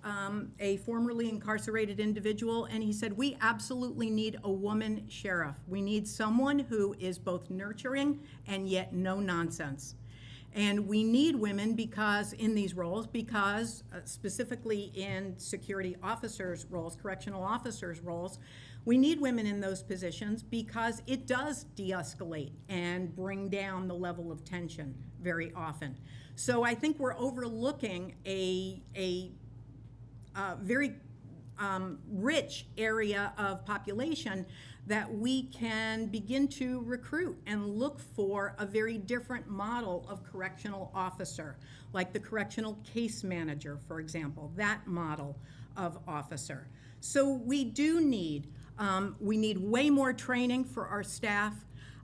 a formerly incarcerated individual, and he said, we absolutely need a woman sheriff. We need someone who is both nurturing and yet no nonsense. And we need women because in these roles, because specifically in security officers' roles, correctional officers' roles, we need women in those positions because it does de-escalate and bring down the level of tension very often. So I think we're overlooking a very rich area of population that we can begin to recruit and look for a very different model of correctional officer, like the correctional case manager, for example, that model of officer. So we do need, we need way more training for our staff.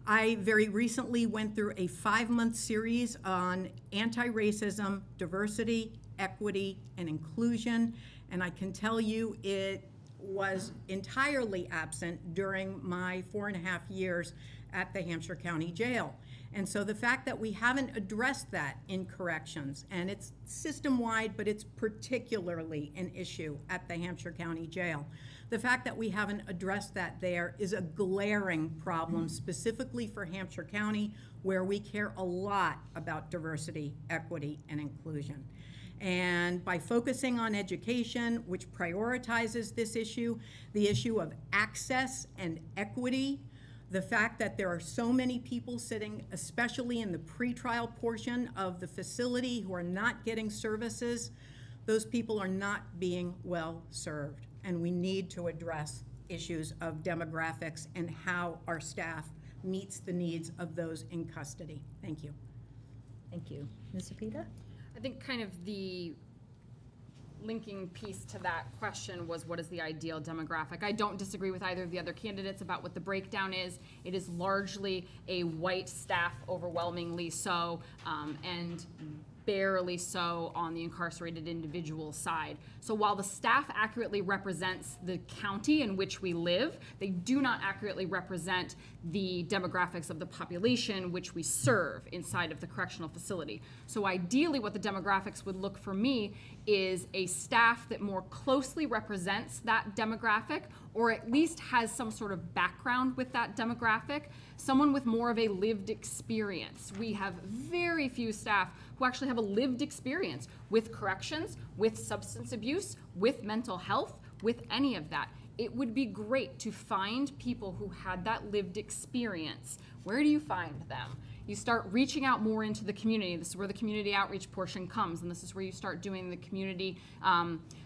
I very recently went through a 5-month series on anti-racism, diversity, equity, and inclusion, and I can tell you it was entirely absent during my 4.5 years at the Hampshire County Jail. And so the fact that we haven't addressed that in corrections, and it's system-wide, but it's particularly an issue at the Hampshire County Jail. The fact that we haven't addressed that there is a glaring problem, specifically for Hampshire County, where we care a lot about diversity, equity, and inclusion. And by focusing on education, which prioritizes this issue, the issue of access and equity, the fact that there are so many people sitting, especially in the pretrial portion of the facility, who are not getting services, those people are not being well served. And we need to address issues of demographics and how our staff meets the needs of those in custody. Thank you. Thank you. Ms. Zepeda? I think kind of the linking piece to that question was, what is the ideal demographic? I don't disagree with either of the other candidates about what the breakdown is. It is largely a white staff, overwhelmingly so, and barely so on the incarcerated individual side. So while the staff accurately represents the county in which we live, they do not accurately represent the demographics of the population which we serve inside of the correctional facility. So ideally what the demographics would look for me is a staff that more closely represents that demographic, or at least has some sort of background with that demographic, someone with more of a lived experience. We have very few staff who actually have a lived experience with corrections, with substance abuse, with mental health, with any of that. It would be great to find people who had that lived experience. Where do you find them? You start reaching out more into the community. This is where the community outreach portion comes, and this is where you start doing the community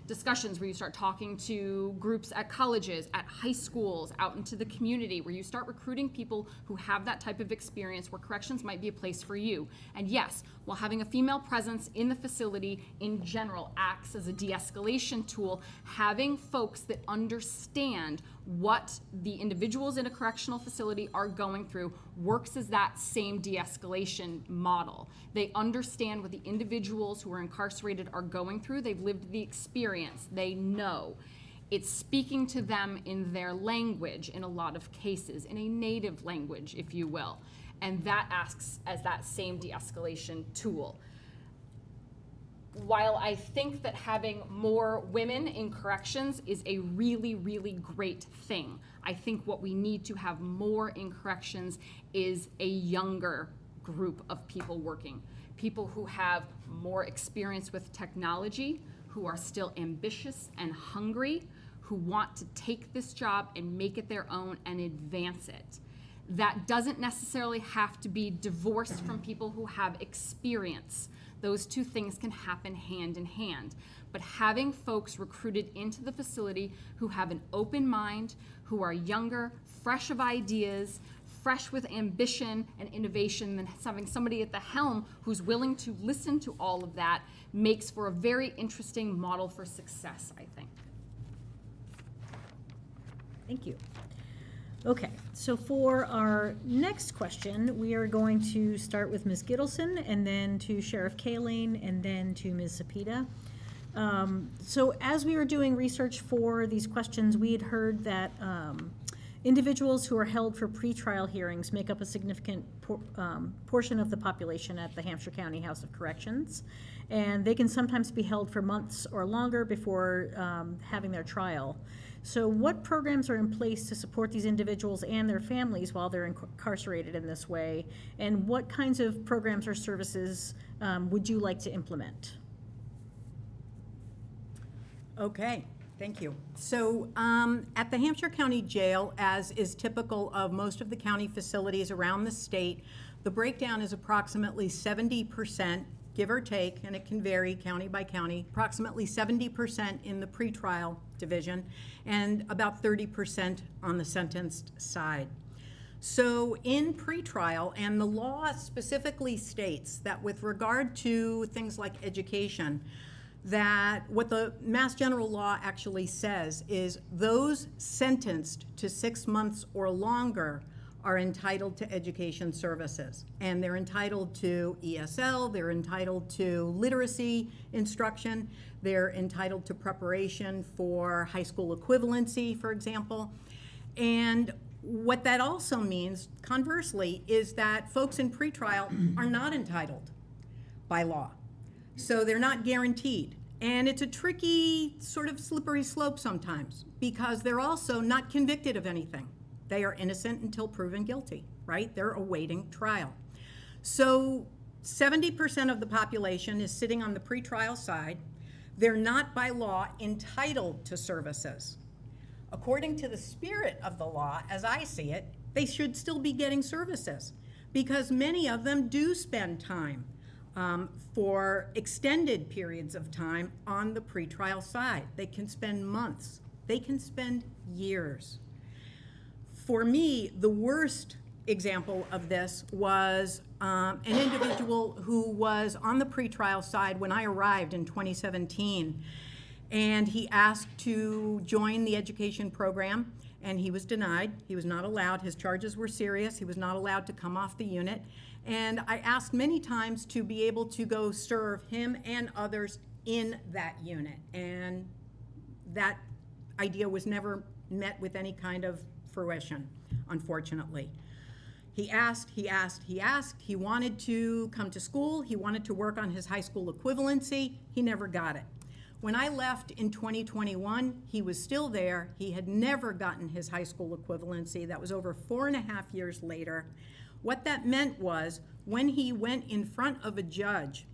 discussions where you start talking to groups at colleges, at high schools, out into the community, where you start recruiting people who have that type of experience, where corrections might be a place for you. And yes, while having a female presence in the facility in general acts as a de-escalation tool, having folks that understand what the individuals in a correctional facility are going through works as that same de-escalation model. They understand what the individuals who are incarcerated are going through. They've lived the experience. They know. It's speaking to them in their language in a lot of cases, in a native language, if you will. And that acts as that same de-escalation tool. While I think that having more women in corrections is a really, really great thing, I think what we need to have more in corrections is a younger group of people working. People who have more experience with technology, who are still ambitious and hungry, who want to take this job and make it their own and advance it. That doesn't necessarily have to be divorced from people who have experience. Those two things can happen hand in hand. But having folks recruited into the facility who have an open mind, who are younger, fresh of ideas, fresh with ambition and innovation, than having somebody at the helm who's willing to listen to all of that, makes for a very interesting model for success, I think. Thank you. Okay, so for our next question, we are going to start with Ms. Gittleson, and then to Sheriff Halene, and then to Ms. Cepeda. So as we were doing research for these questions, we had heard that individuals who are held for pretrial hearings make up a significant portion of the population at the Hampshire County House of Corrections, and they can sometimes be held for months or longer before having their trial. So what programs are in place to support these individuals and their families while they're incarcerated in this way? And what kinds of programs or services would you like to implement? Okay, thank you. So at the Hampshire County Jail, as is typical of most of the county facilities around the state, the breakdown is approximately 70%, give or take, and it can vary county by county, approximately 70% in the pretrial division and about 30% on the sentenced side. So in pretrial, and the law specifically states that with regard to things like education, that what the Mass General Law actually says is those sentenced to 6 months or longer are entitled to education services. And they're entitled to ESL, they're entitled to literacy instruction, they're entitled to preparation for high school equivalency, for example. And what that also means, conversely, is that folks in pretrial are not entitled by law. So they're not guaranteed. And it's a tricky, sort of slippery slope sometimes, because they're also not convicted of anything. They are innocent until proven guilty, right? They're awaiting trial. So 70% of the population is sitting on the pretrial side. They're not by law entitled to services. According to the spirit of the law, as I see it, they should still be getting services, because many of them do spend time for extended periods of time on the pretrial side. They can spend months. They can spend years. For me, the worst example of this was an individual who was on the pretrial side when I arrived in 2017, and he asked to join the education program, and he was denied. He was not allowed. His charges were serious. He was not allowed to come off the unit. And I asked many times to be able to go serve him and others in that unit. And that idea was never met with any kind of fruition, unfortunately. He asked, he asked, he asked. He wanted to come to school. He wanted to work on his high school equivalency. He never got it. When I left in 2021, he was still there. He had never gotten his high school equivalency. That was over 4.5 years later. What that meant was when he went in front of a judge,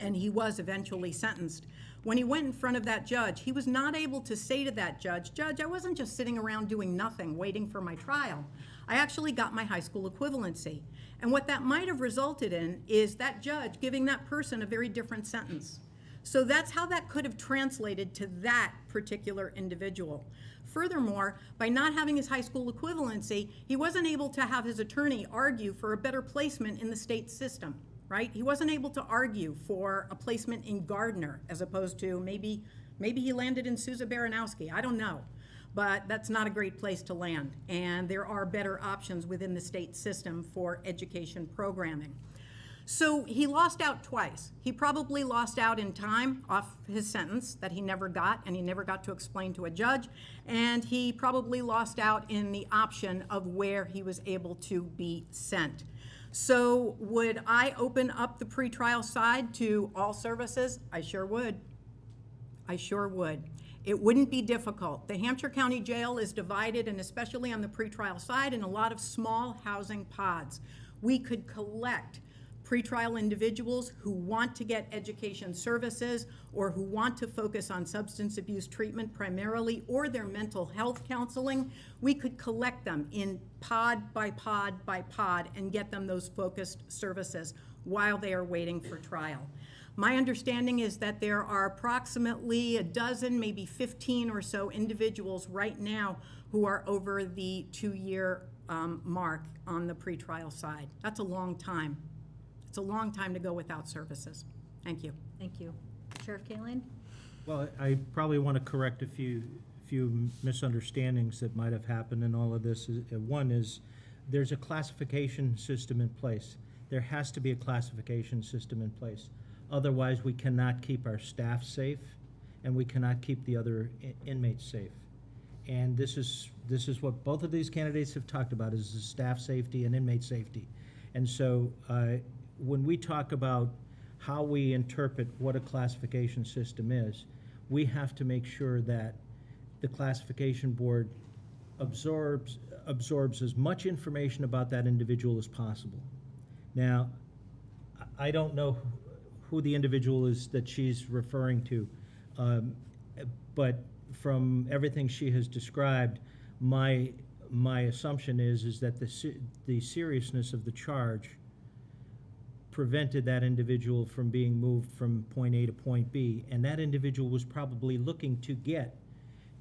and he was eventually sentenced, when he went in front of that judge, he was not able to say to that judge, "Judge, I wasn't just sitting around doing nothing, waiting for my trial. I actually got my high school equivalency." And what that might have resulted in is that judge giving that person a very different sentence. So that's how that could have translated to that particular individual. Furthermore, by not having his high school equivalency, he wasn't able to have his attorney argue for a better placement in the state system, right? He wasn't able to argue for a placement in Gardner as opposed to maybe he landed in Sousa Baranowski, I don't know. But that's not a great place to land. And there are better options within the state system for education programming. So he lost out twice. He probably lost out in time off his sentence that he never got, and he never got to explain to a judge. And he probably lost out in the option of where he was able to be sent. So would I open up the pretrial side to all services? I sure would. I sure would. It wouldn't be difficult. The Hampshire County Jail is divided, and especially on the pretrial side, in a lot of small housing pods. We could collect pretrial individuals who want to get education services or who want to focus on substance abuse treatment primarily, or their mental health counseling. We could collect them in pod by pod by pod and get them those focused services while they are waiting for trial. My understanding is that there are approximately a dozen, maybe 15 or so individuals right now who are over the 2-year mark on the pretrial side. That's a long time. It's a long time to go without services. Thank you. Thank you. Sheriff Kalane? Well, I probably want to correct a few misunderstandings that might have happened in all of this. One is there's a classification system in place. There has to be a classification system in place. Otherwise, we cannot keep our staff safe, and we cannot keep the other inmates safe. And this is what both of these candidates have talked about, is the staff safety and inmate safety. And so when we talk about how we interpret what a classification system is, we have to make sure that the classification board absorbs as much information about that individual as possible. Now, I don't know who the individual is that she's referring to, but from everything she has described, my assumption is that the seriousness of the charge prevented that individual from being moved from point A to point B, and that individual was probably looking to get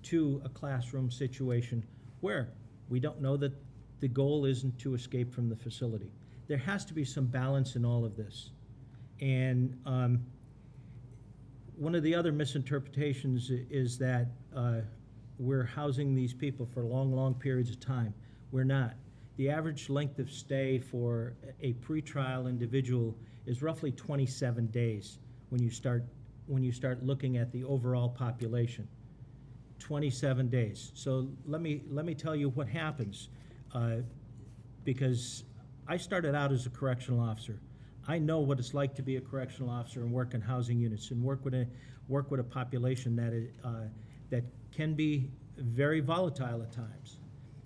to a classroom situation where we don't know that the goal isn't to escape from the facility. There has to be some balance in all of this. And one of the other misinterpretations is that we're housing these people for long, long periods of time. We're not. The average length of stay for a pretrial individual is roughly 27 days when you start looking at the overall population. 27 days. So let me tell you what happens, because I started out as a correctional officer. I know what it's like to be a correctional officer and work in housing units and work with a population that can be very volatile at times.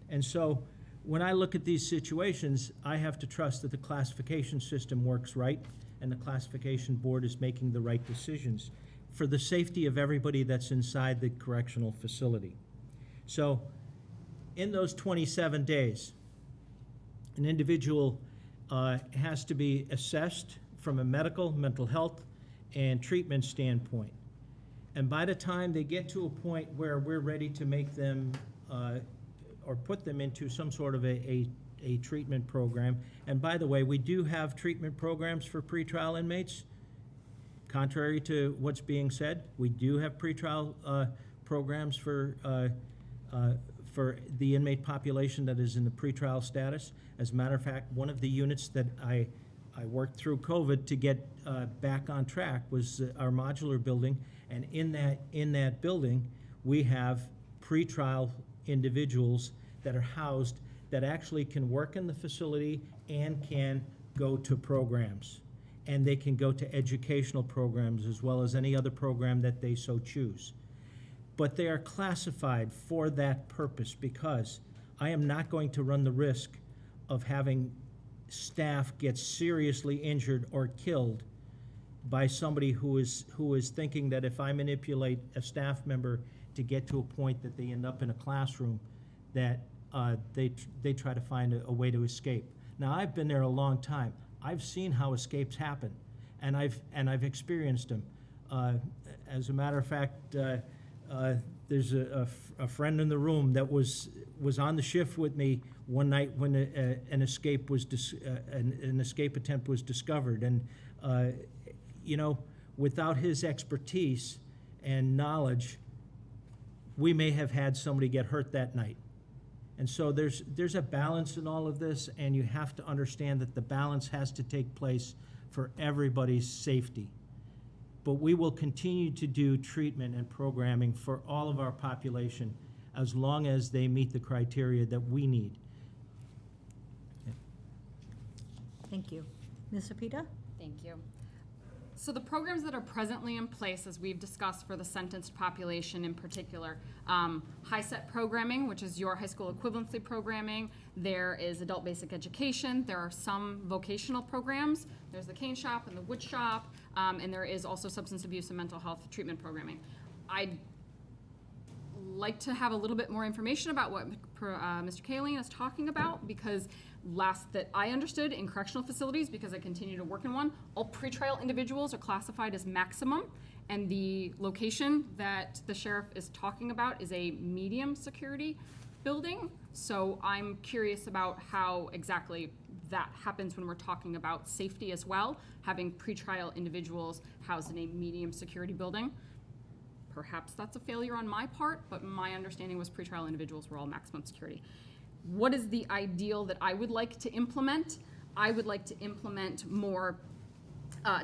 And so when I look at these situations, I have to trust that the classification system works right and the classification board is making the right decisions for the safety of everybody that's inside the correctional facility. So in those 27 days, an individual has to be assessed from a medical, mental health, and treatment standpoint. And by the time they get to a point where we're ready to make them or put them into some sort of a treatment program, and by the way, we do have treatment programs for pretrial inmates. Contrary to what's being said, we do have pretrial programs for the inmate population that is in the pretrial status. As a matter of fact, one of the units that I worked through COVID to get back on track was our modular building, and in that building, we have pretrial individuals that are housed that actually can work in the facility and can go to programs. And they can go to educational programs as well as any other program that they so choose. But they are classified for that purpose because I am not going to run the risk of having staff get seriously injured or killed by somebody who is thinking that if I manipulate a staff member to get to a point that they end up in a classroom, that they try to find a way to escape. Now, I've been there a long time. I've seen how escapes happen, and I've experienced them. As a matter of fact, there's a friend in the room that was on the shift with me one night when an escape attempt was discovered. And, without his expertise and knowledge, we may have had somebody get hurt that night. And so there's a balance in all of this, and you have to understand that the balance has to take place for everybody's safety. But we will continue to do treatment and programming for all of our population as long as they meet the criteria that we need. Thank you. Ms. Apita? Thank you. So the programs that are presently in place, as we've discussed for the sentenced population in particular, high-set programming, which is your high school equivalency programming. There is adult basic education. There are some vocational programs. There's the cane shop and the wood shop, and there is also substance abuse and mental health treatment programming. I'd like to have a little bit more information about what Mr. Halene is talking about, because last that I understood in correctional facilities, because I continue to work in one, all pretrial individuals are classified as maximum, and the location that the sheriff is talking about is a medium security building. So I'm curious about how exactly that happens when we're talking about safety as well, having pretrial individuals housed in a medium security building. Perhaps that's a failure on my part, but my understanding was pretrial individuals were all maximum security. What is the ideal that I would like to implement? I would like to implement more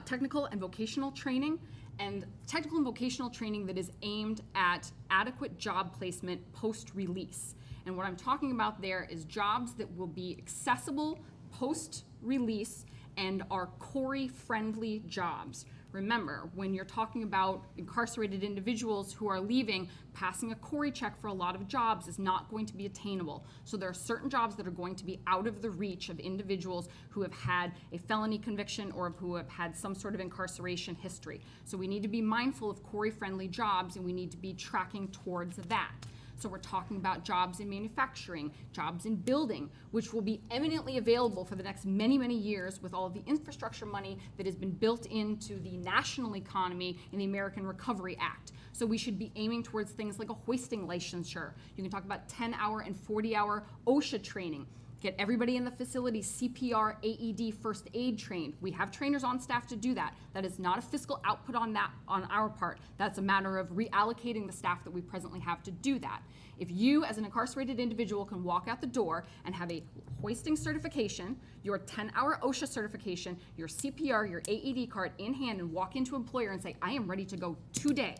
technical and vocational training, and technical and vocational training that is aimed at adequate job placement post-release. And what I'm talking about there is jobs that will be accessible post-release and are CORI-friendly jobs. Remember, when you're talking about incarcerated individuals who are leaving, passing a CORI check for a lot of jobs is not going to be attainable. So there are certain jobs that are going to be out of the reach of individuals who have had a felony conviction or who have had some sort of incarceration history. So we need to be mindful of CORI-friendly jobs, and we need to be tracking towards that. So we're talking about jobs in manufacturing, jobs in building, which will be eminently available for the next many, many years with all of the infrastructure money that has been built into the national economy in the American Recovery Act. So we should be aiming towards things like a hoisting licensure. You can talk about 10-hour and 40-hour OSHA training. Get everybody in the facility CPR, AED, first aid trained. We have trainers on staff to do that. That is not a fiscal output on our part. That's a matter of reallocating the staff that we presently have to do that. If you, as an incarcerated individual, can walk out the door and have a hoisting certification, your 10-hour OSHA certification, your CPR, your AED card in hand, and walk into an employer and say, I am ready to go today,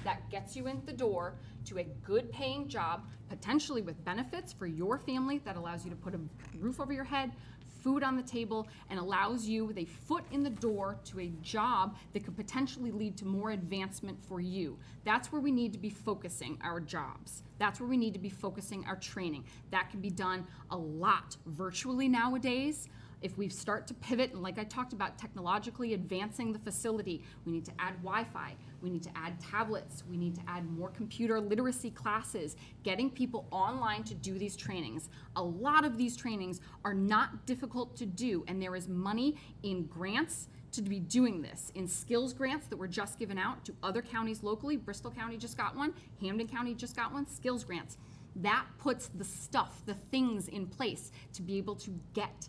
that gets you in the door to a good paying job, potentially with benefits for your family that allows you to put a roof over your head, food on the table, and allows you with a foot in the door to a job that could potentially lead to more advancement for you. That's where we need to be focusing our jobs. That's where we need to be focusing our training. That can be done a lot virtually nowadays. If we start to pivot, and like I talked about, technologically advancing the facility, we need to add Wi-Fi, we need to add tablets, we need to add more computer literacy classes, getting people online to do these trainings. A lot of these trainings are not difficult to do, and there is money in grants to be doing this, in skills grants that were just given out to other counties locally. Bristol County just got one, Hampden County just got one, skills grants. That puts the stuff, the things in place to be able to get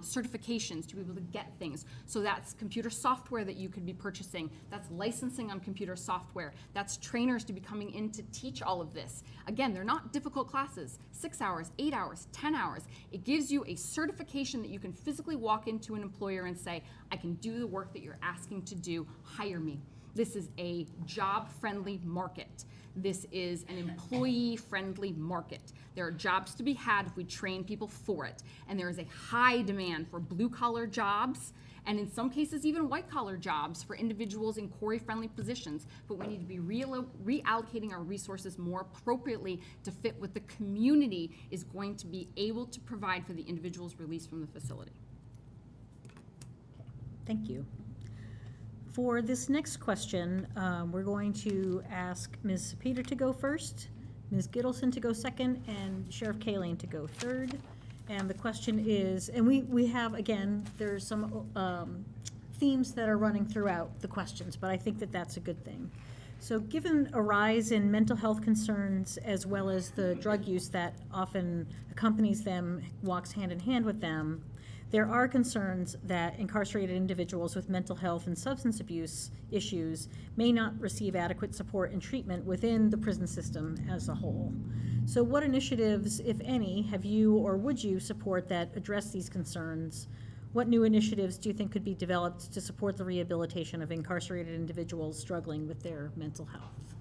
certifications, to be able to get things. So that's computer software that you could be purchasing. That's licensing on computer software. That's trainers to be coming in to teach all of this. Again, they're not difficult classes. 6 hours, 8 hours, 10 hours. It gives you a certification that you can physically walk into an employer and say, I can do the work that you're asking to do, hire me. This is a job-friendly market. This is an employee-friendly market. There are jobs to be had if we train people for it. And there is a high demand for blue-collar jobs, and in some cases even white-collar jobs for individuals in CORI-friendly positions. But we need to be reallocating our resources more appropriately to fit what the community is going to be able to provide for the individuals released from the facility. Thank you. For this next question, we're going to ask Ms. Peter to go first, Ms. Gittleson to go second, and Sheriff Halene to go third. And the question is, and we have, again, there's some themes that are running throughout the questions, but I think that that's a good thing. So given a rise in mental health concerns as well as the drug use that often accompanies them, walks hand in hand with them, there are concerns that incarcerated individuals with mental health and substance abuse issues may not receive adequate support and treatment within the prison system as a whole. So what initiatives, if any, have you or would you support that address these concerns? What new initiatives do you think could be developed to support the rehabilitation of incarcerated individuals struggling with their mental health?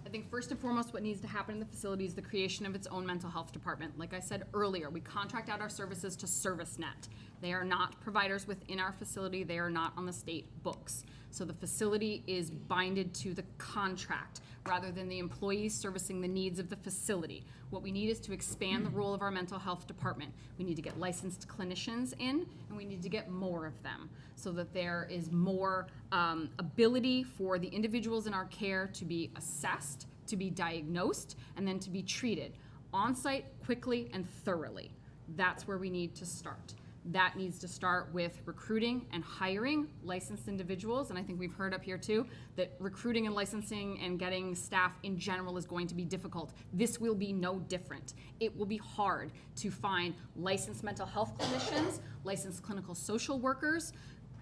I think first and foremost, what needs to happen in the facility is the creation of its own mental health department. Like I said earlier, we contract out our services to ServiceNet. They are not providers within our facility. They are not on the state books. So the facility is binded to the contract rather than the employees servicing the needs of the facility. What we need is to expand the role of our mental health department. We need to get licensed clinicians in, and we need to get more of them so that there is more ability for the individuals in our care to be assessed, to be diagnosed, and then to be treated on-site, quickly, and thoroughly. That's where we need to start. That needs to start with recruiting and hiring licensed individuals, and I think we've heard up here too that recruiting and licensing and getting staff in general is going to be difficult. This will be no different. It will be hard to find licensed mental health clinicians, licensed clinical social workers,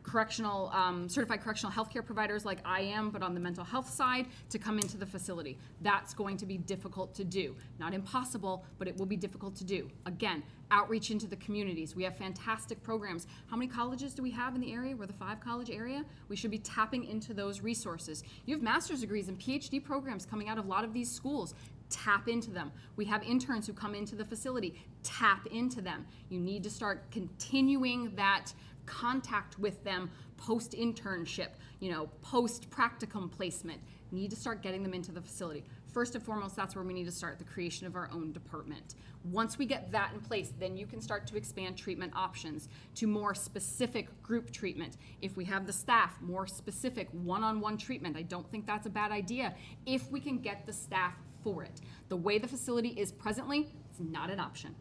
certified correctional healthcare providers like I am, but on the mental health side, to come into the facility. That's going to be difficult to do. Not impossible, but it will be difficult to do. Again, outreach into the communities. We have fantastic programs. How many colleges do we have in the area? We're the 5-college area. We should be tapping into those resources. You have master's degrees and PhD programs coming out of a lot of these schools. Tap into them. We have interns who come into the facility. Tap into them. You need to start continuing that contact with them post-internship, post-practicum placement. Need to start getting them into the facility. First and foremost, that's where we need to start the creation of our own department. Once we get that in place, then you can start to expand treatment options to more specific group treatment. If we have the staff, more specific one-on-one treatment. I don't think that's a bad idea if we can get the staff for it. The way the facility is presently, it's not an option.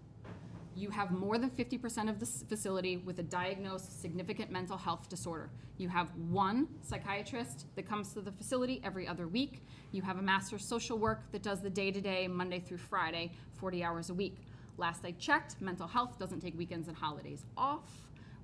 You have more than 50% of the facility with a diagnosed significant mental health disorder. You have one psychiatrist that comes to the facility every other week. You have a master of social work that does the day-to-day, Monday through Friday, 40 hours a week. Last I checked, mental health doesn't take weekends and holidays off.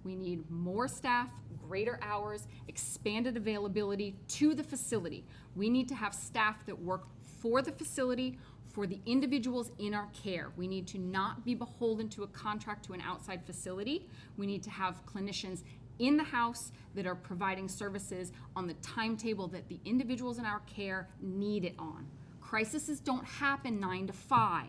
We need more staff, greater hours, expanded availability to the facility. We need to have staff that work for the facility, for the individuals in our care. We need to not be beholden to a contract to an outside facility. We need to have clinicians in the house that are providing services on the timetable that the individuals in our care need it on. Crises don't happen 9 to 5.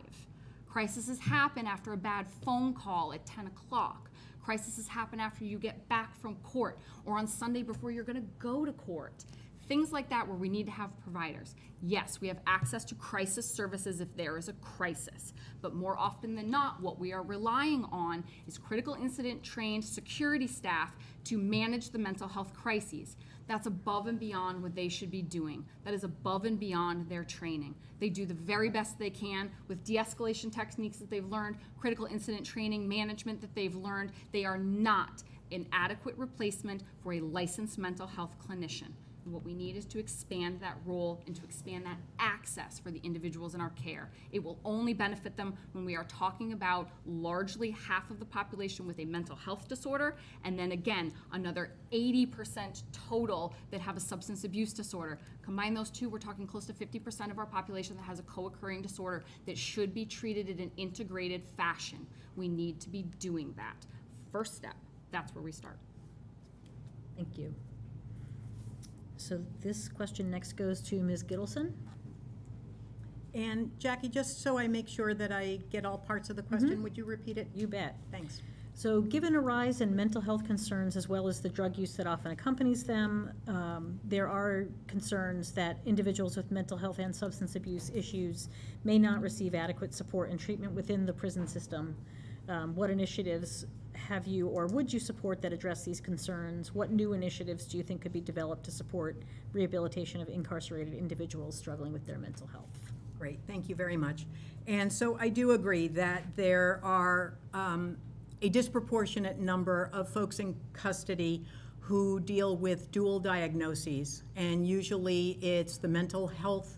Crises happen after a bad phone call at 10 o'clock. Crises happen after you get back from court or on Sunday before you're gonna go to court. Things like that where we need to have providers. Yes, we have access to crisis services if there is a crisis, but more often than not, what we are relying on is critical incident trained security staff to manage the mental health crises. That's above and beyond what they should be doing. That is above and beyond their training. They do the very best they can with de-escalation techniques that they've learned, critical incident training, management that they've learned. They are not an adequate replacement for a licensed mental health clinician. What we need is to expand that role and to expand that access for the individuals in our care. It will only benefit them when we are talking about largely half of the population with a mental health disorder, and then again, another 80% total that have a substance abuse disorder. Combine those two, we're talking close to 50% of our population that has a co-occurring disorder that should be treated in an integrated fashion. We need to be doing that. First step, that's where we start. Thank you. So this question next goes to Ms. Gittleson. And Jackie, just so I make sure that I get all parts of the question, would you repeat it? You bet. Thanks. So given a rise in mental health concerns as well as the drug use that often accompanies them, there are concerns that individuals with mental health and substance abuse issues may not receive adequate support and treatment within the prison system. What initiatives have you or would you support that address these concerns? What new initiatives do you think could be developed to support rehabilitation of incarcerated individuals struggling with their mental health? Great, thank you very much. And so I do agree that there are a disproportionate number of folks in custody who deal with dual diagnoses, and usually it's the mental health,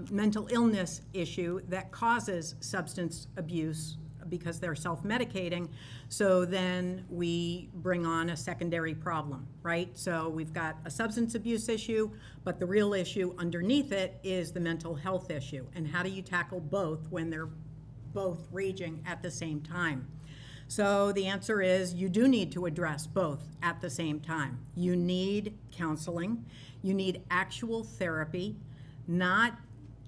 mental illness issue that causes substance abuse because they're self-medicating. So then we bring on a secondary problem, right? So we've got a substance abuse issue, but the real issue underneath it is the mental health issue. And how do you tackle both when they're both raging at the same time? So the answer is you do need to address both at the same time. You need counseling, you need actual therapy, not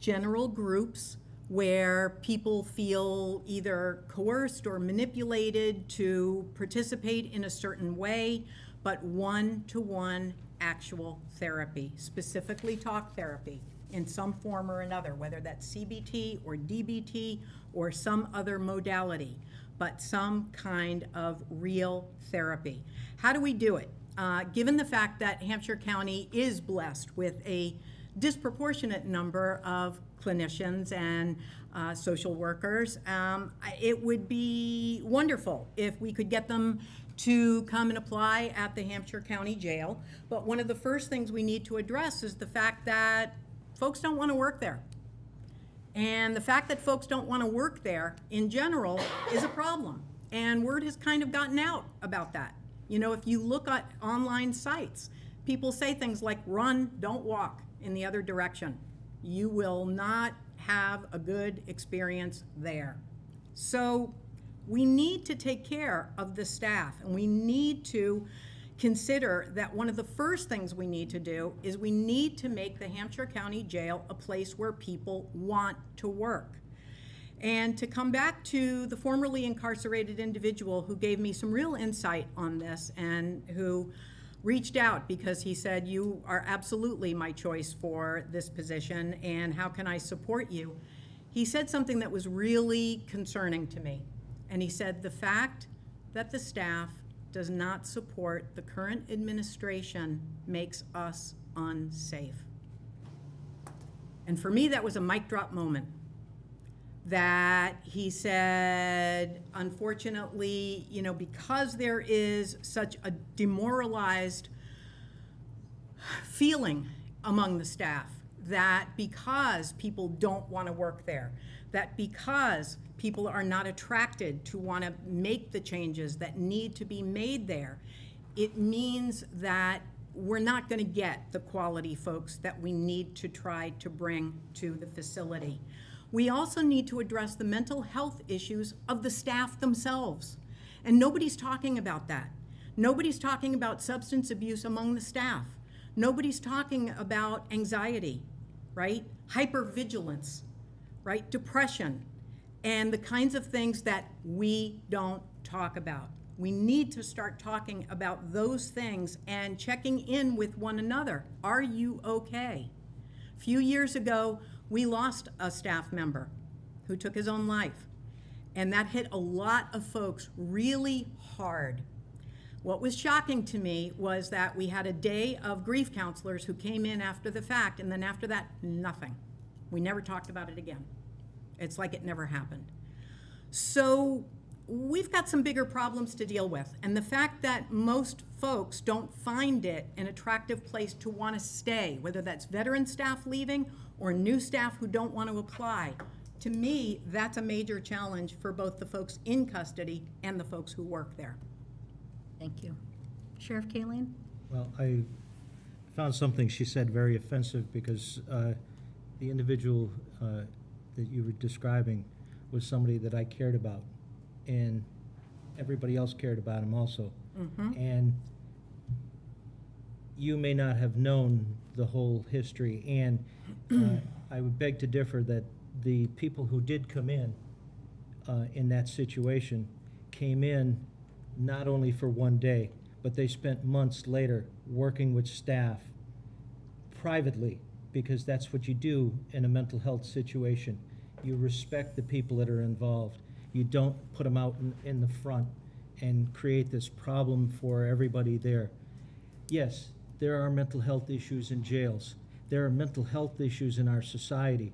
general groups where people feel either coerced or manipulated to participate in a certain way, but one-to-one actual therapy, specifically talk therapy in some form or another, whether that's CBT or DBT or some other modality, but some kind of real therapy. How do we do it? Given the fact that Hampshire County is blessed with a disproportionate number of clinicians and social workers, it would be wonderful if we could get them to come and apply at the Hampshire County Jail. But one of the first things we need to address is the fact that folks don't want to work there. And the fact that folks don't want to work there in general is a problem. And word has kind of gotten out about that. You know, if you look at online sites, people say things like run, don't walk in the other direction. You will not have a good experience there. So we need to take care of the staff, and we need to consider that one of the first things we need to do is we need to make the Hampshire County Jail a place where people want to work. And to come back to the formerly incarcerated individual who gave me some real insight on this and who reached out because he said, you are absolutely my choice for this position, and how can I support you? He said something that was really concerning to me. And he said, the fact that the staff does not support the current administration makes us unsafe. And for me, that was a mic drop moment. That he said, unfortunately, you know, because there is such a demoralized feeling among the staff, that because people don't want to work there, that because people are not attracted to want to make the changes that need to be made there, it means that we're not going to get the quality folks that we need to try to bring to the facility. We also need to address the mental health issues of the staff themselves. And nobody's talking about that. Nobody's talking about substance abuse among the staff. Nobody's talking about anxiety, right? Hypervigilance, right? Depression, and the kinds of things that we don't talk about. We need to start talking about those things and checking in with one another. Are you okay? A few years ago, we lost a staff member who took his own life, and that hit a lot of folks really hard. What was shocking to me was that we had a day of grief counselors who came in after the fact, and then after that, nothing. We never talked about it again. It's like it never happened. So we've got some bigger problems to deal with, and the fact that most folks don't find it an attractive place to want to stay, whether that's veteran staff leaving or new staff who don't want to apply, to me, that's a major challenge for both the folks in custody and the folks who work there. Thank you. Sheriff Halene? Well, I found something she said very offensive because the individual that you were describing was somebody that I cared about, and everybody else cared about him also. Mm-hmm. And you may not have known the whole history, and I would beg to differ that the people who did come in that situation came in not only for one day, but they spent months later working with staff privately, because that's what you do in a mental health situation. You respect the people that are involved. You don't put them out in the front and create this problem for everybody there. Yes, there are mental health issues in jails. There are mental health issues in our society.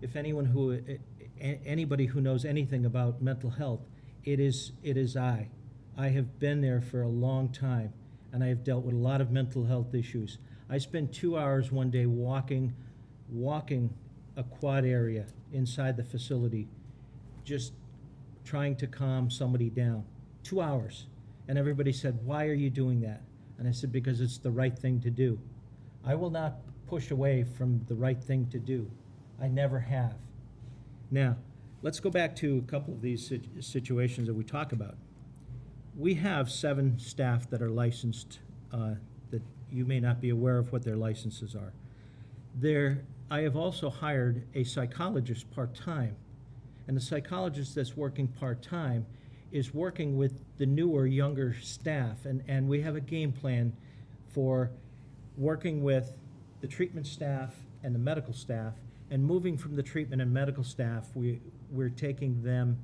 If anybody who knows anything about mental health, it is I. I have been there for a long time, and I have dealt with a lot of mental health issues. I spent 2 hours one day walking a quad area inside the facility, just trying to calm somebody down. 2 hours. And everybody said, "Why are you doing that?" And I said, "Because it's the right thing to do." I will not push away from the right thing to do. I never have. Now, let's go back to a couple of these situations that we talk about. We have 7 staff that are licensed, that you may not be aware of what their licenses are. I have also hired a psychologist part-time, and the psychologist that's working part-time is working with the newer, younger staff, and we have a game plan for working with the treatment staff and the medical staff, and moving from the treatment and medical staff, we're taking them,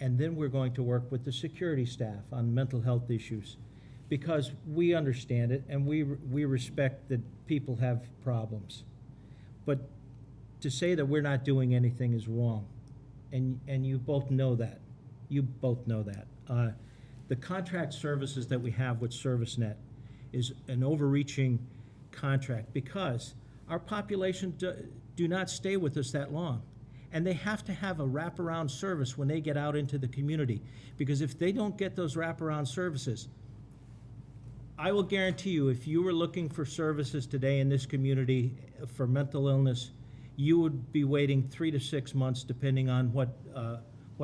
and then we're going to work with the security staff on mental health issues, because we understand it and we respect that people have problems. But to say that we're not doing anything is wrong, and you both know that. You both know that. The contract services that we have with ServiceNet is an overreaching contract because our population do not stay with us that long. And they have to have a wraparound service when they get out into the community, because if they don't get those wraparound services, I will guarantee you, if you were looking for services today in this community for mental illness, you would be waiting 3 to 6 months, depending on what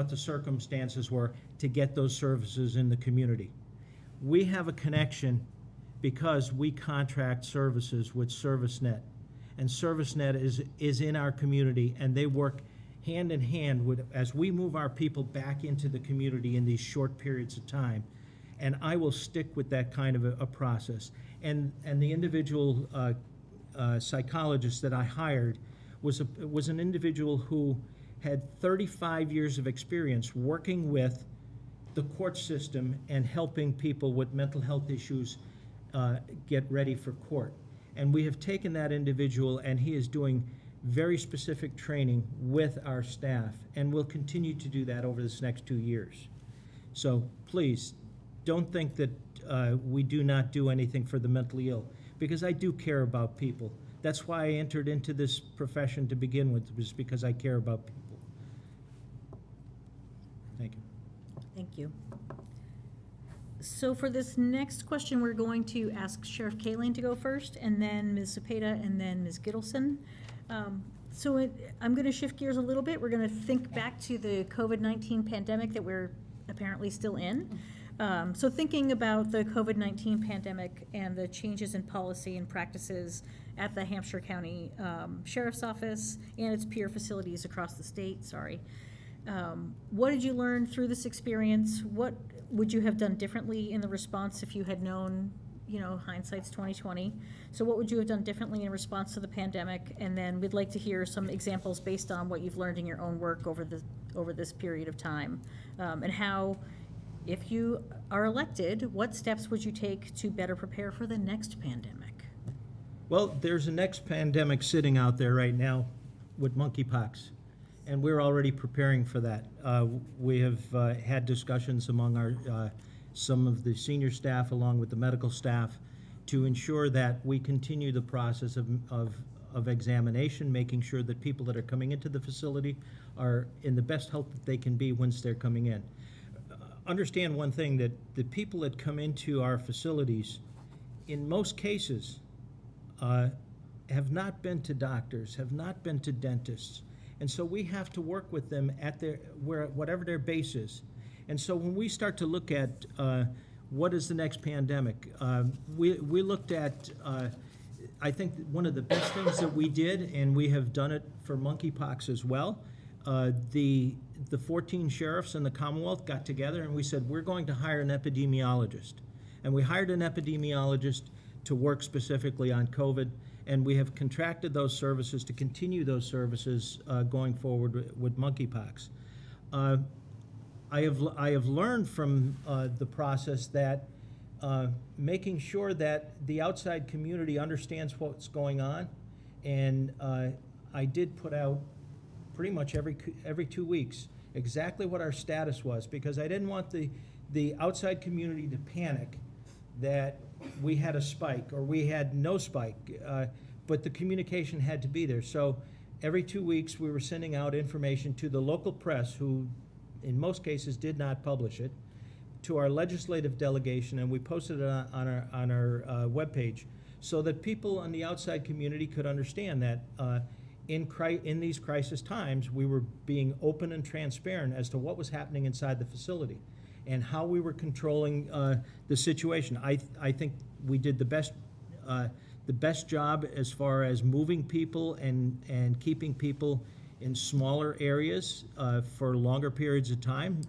the circumstances were, to get those services in the community. We have a connection because we contract services with ServiceNet, and ServiceNet is in our community, and they work hand in hand with, as we move our people back into the community in these short periods of time. And I will stick with that kind of a process. And the individual psychologist that I hired was an individual who had 35 years of experience working with the court system and helping people with mental health issues get ready for court. And we have taken that individual, and he is doing very specific training with our staff, and we'll continue to do that over this next 2 years. So please, don't think that we do not do anything for the mentally ill, because I do care about people. That's why I entered into this profession to begin with, was because I care about people. Thank you. Thank you. So for this next question, we're going to ask Sheriff Halene to go first, and then Ms. Cepeda, and then Ms. Gittleson. I'm going to shift gears a little bit. We're going to think back to the COVID-19 pandemic that we're apparently still in. So thinking about the COVID-19 pandemic and the changes in policy and practices at the Hampshire County Sheriff's Office and its peer facilities across the state, what did you learn through this experience? What would you have done differently in the response if you had known, hindsight's 2020? So what would you have done differently in response to the pandemic? And then we'd like to hear some examples based on what you've learned in your own work over this period of time, and how, if you are elected, what steps would you take to better prepare for the next pandemic? Well, there's a next pandemic sitting out there right now with monkeypox, and we're already preparing for that. We have had discussions among some of the senior staff along with the medical staff to ensure that we continue the process of examination, making sure that people that are coming into the facility are in the best health that they can be once they're coming in. Understand one thing, that the people that come into our facilities, in most cases, have not been to doctors, have not been to dentists. And so we have to work with them at whatever their base is. And so when we start to look at what is the next pandemic, we looked at, I think one of the best things that we did, and we have done it for monkeypox as well, the 14 sheriffs in the Commonwealth got together and we said, we're going to hire an epidemiologist. And we hired an epidemiologist to work specifically on COVID, and we have contracted those services to continue those services going forward with monkeypox. I have learned from the process that making sure that the outside community understands what's going on, and I did put out pretty much every 2 weeks exactly what our status was, because I didn't want the the outside community to panic that we had a spike or we had no spike, but the communication had to be there. So every 2 weeks, we were sending out information to the local press, who in most cases did not publish it, to our legislative delegation, and we posted it on our webpage, so that people on the outside community could understand that in these crisis times, we were being open and transparent as to what was happening inside the facility and how we were controlling the situation. I think we did the best job as far as moving people and keeping people in smaller areas for longer periods of time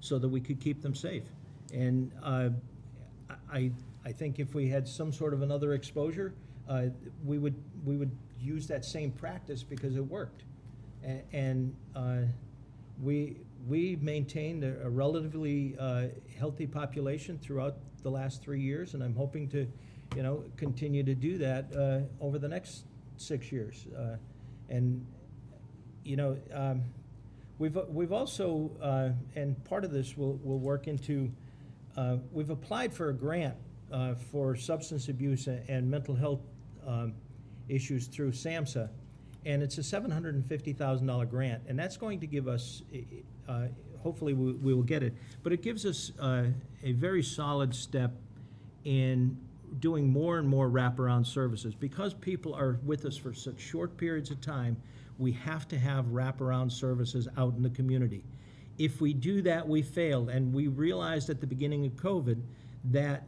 so that we could keep them safe. And I think if we had some sort of another exposure, we would use that same practice because it worked. And we maintained a relatively healthy population throughout the last 3 years, and I'm hoping to, continue to do that over the next 6 years. We've also, and part of this will work into, we've applied for a grant for substance abuse and mental health issues through SAMHSA, and it's a $750,000 grant, and that's going to give us, hopefully we will get it, but it gives us a very solid step in doing more and more wraparound services. Because people are with us for such short periods of time, we have to have wraparound services out in the community. If we do that, we failed, and we realized at the beginning of COVID that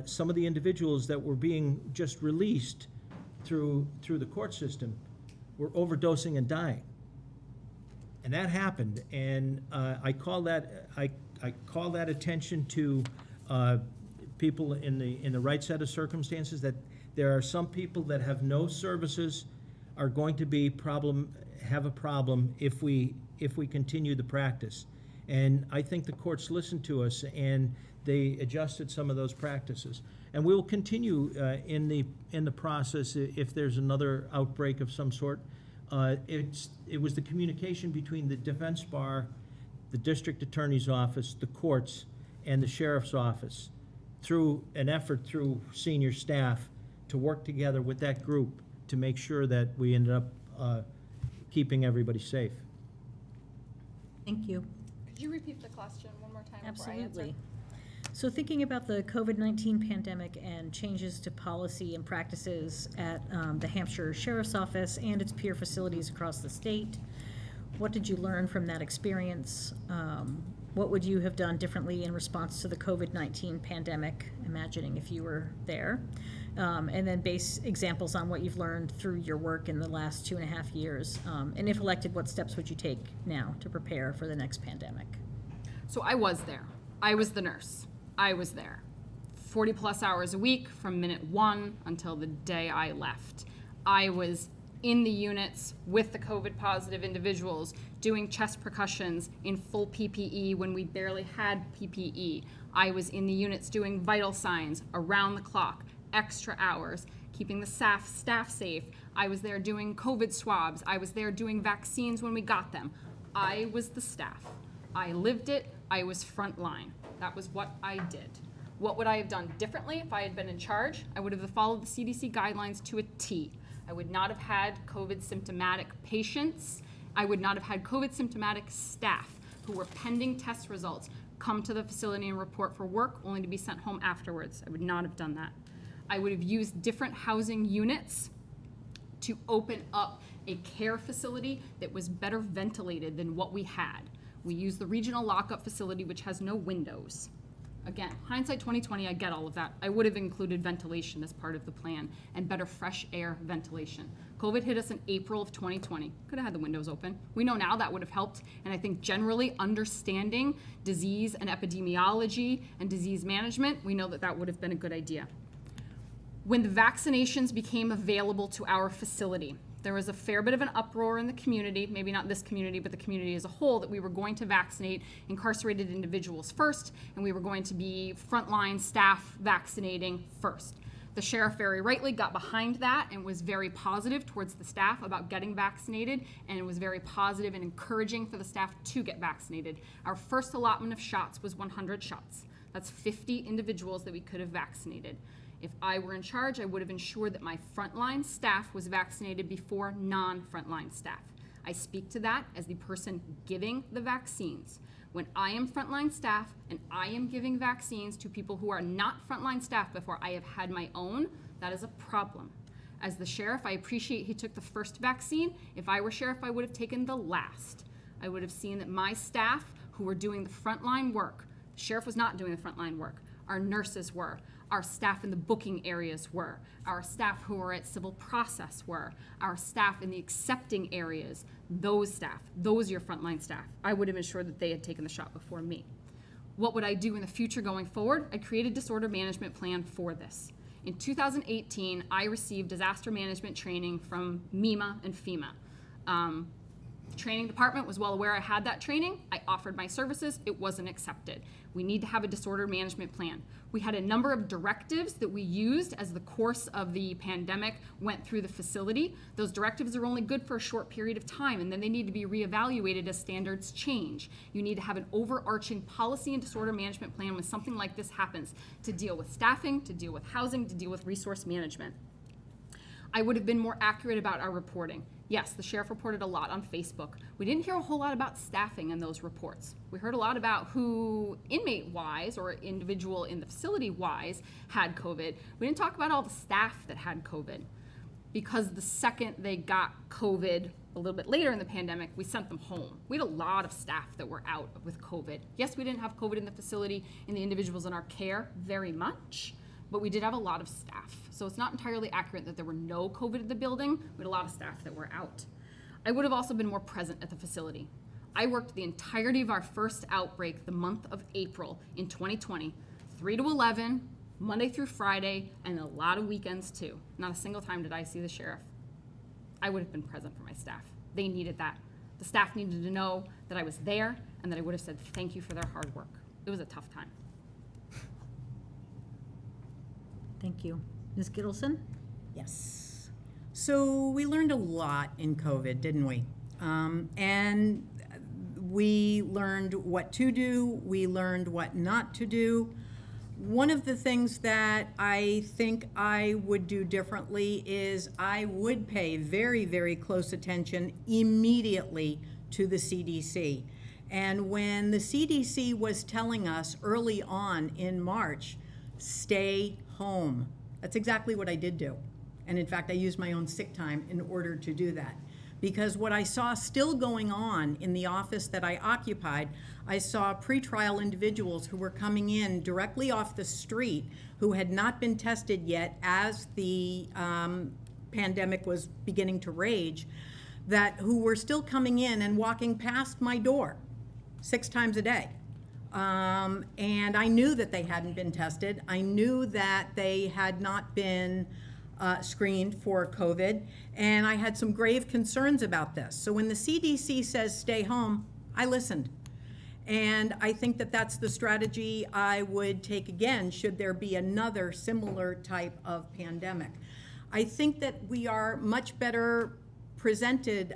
some of the individuals that were being just released through the court system were overdosing and dying. And that happened, and I call that attention to people in the right set of circumstances, that there are some people that have no services are going to have a problem if we continue the practice. And I think the courts listened to us and they adjusted some of those practices. And we will continue in the process if there's another outbreak of some sort. It was the communication between the defense bar, the district attorney's office, the courts, and the sheriff's office, through an effort through senior staff to work together with that group to make sure that we ended up keeping everybody safe. Thank you. Could you repeat the question one more time before I answer? Absolutely. So thinking about the COVID-19 pandemic and changes to policy and practices at the Hampshire Sheriff's Office and its peer facilities across the state, what did you learn from that experience? What would you have done differently in response to the COVID-19 pandemic, imagining if you were there? And then base examples on what you've learned through your work in the last 2.5 years. And if elected, what steps would you take now to prepare for the next pandemic? So I was there. I was the nurse. I was there. 40 plus hours a week from minute 1 until the day I left. I was in the units with the COVID positive individuals, doing chest percussions in full PPE when we barely had PPE. I was in the units doing vital signs around the clock, extra hours, keeping the staff safe. I was there doing COVID swabs. I was there doing vaccines when we got them. I was the staff. I lived it. I was front line. That was what I did. What would I have done differently if I had been in charge? I would have followed the CDC guidelines to a T. I would not have had COVID symptomatic patients. I would not have had COVID symptomatic staff who were pending test results come to the facility and report for work only to be sent home afterwards. I would not have done that. I would have used different housing units to open up a care facility that was better ventilated than what we had. We used the regional lockup facility, which has no windows. Again, hindsight 2020, I get all of that. I would have included ventilation as part of the plan and better fresh air ventilation. COVID hit us in April of 2020. Could have had the windows open. We know now that would have helped. And I think generally understanding disease and epidemiology and disease management, we know that that would have been a good idea. When the vaccinations became available to our facility, there was a fair bit of an uproar in the community, maybe not this community, but the community as a whole, that we were going to vaccinate incarcerated individuals first, and we were going to be frontline staff vaccinating first. The sheriff very rightly got behind that and was very positive towards the staff about getting vaccinated, and was very positive and encouraging for the staff to get vaccinated. Our first allotment of shots was 100 shots. That's 50 individuals that we could have vaccinated. If I were in charge, I would have ensured that my frontline staff was vaccinated before non-frontline staff. I speak to that as the person giving the vaccines. When I am frontline staff and I am giving vaccines to people who are not frontline staff before I have had my own, that is a problem. As the sheriff, I appreciate he took the first vaccine. If I were sheriff, I would have taken the last. I would have seen that my staff who were doing the frontline work, the sheriff was not doing the frontline work, our nurses were, our staff in the booking areas were, our staff who were at civil process were, our staff in the accepting areas, those staff, those are your frontline staff. I would have ensured that they had taken the shot before me. What would I do in the future going forward? I created a disorder management plan for this. In 2018, I received disaster management training from MEMA and FEMA. Training department was well aware I had that training. I offered my services. It wasn't accepted. We need to have a disorder management plan. We had a number of directives that we used as the course of the pandemic went through the facility. Those directives are only good for a short period of time, and then they need to be reevaluated as standards change. You need to have an overarching policy and disorder management plan when something like this happens, to deal with staffing, to deal with housing, to deal with resource management. I would have been more accurate about our reporting. Yes, the sheriff reported a lot on Facebook. We didn't hear a whole lot about staffing in those reports. We heard a lot about who inmate-wise or individual in the facility-wise had COVID. We didn't talk about all the staff that had COVID, because the second they got COVID a little bit later in the pandemic, we sent them home. We had a lot of staff that were out with COVID. Yes, we didn't have COVID in the facility and the individuals in our care very much, but we did have a lot of staff. So it's not entirely accurate that there were no COVID in the building. We had a lot of staff that were out. I would have also been more present at the facility. I worked the entirety of our first outbreak the month of April in 2020, 3 to 11, Monday through Friday, and a lot of weekends too. Not a single time did I see the sheriff. I would have been present for my staff. They needed that. The staff needed to know that I was there and that I would have said thank you for their hard work. It was a tough time. Thank you. Ms. Gittleson? Yes. So we learned a lot in COVID, didn't we? And we learned what to do. We learned what not to do. One of the things that I think I would do differently is I would pay very, very close attention immediately to the CDC. And when the CDC was telling us early on in March, stay home, that's exactly what I did do. And in fact, I used my own sick time in order to do that. Because what I saw still going on in the office that I occupied, I saw pretrial individuals who were coming in directly off the street who had not been tested yet as the pandemic was beginning to rage, who were still coming in and walking past my door 6 times a day. And I knew that they hadn't been tested. I knew that they had not been screened for COVID, and I had some grave concerns about this. So when the CDC says stay home, I listened. And I think that that's the strategy I would take again should there be another similar type of pandemic. I think that we are much better presented,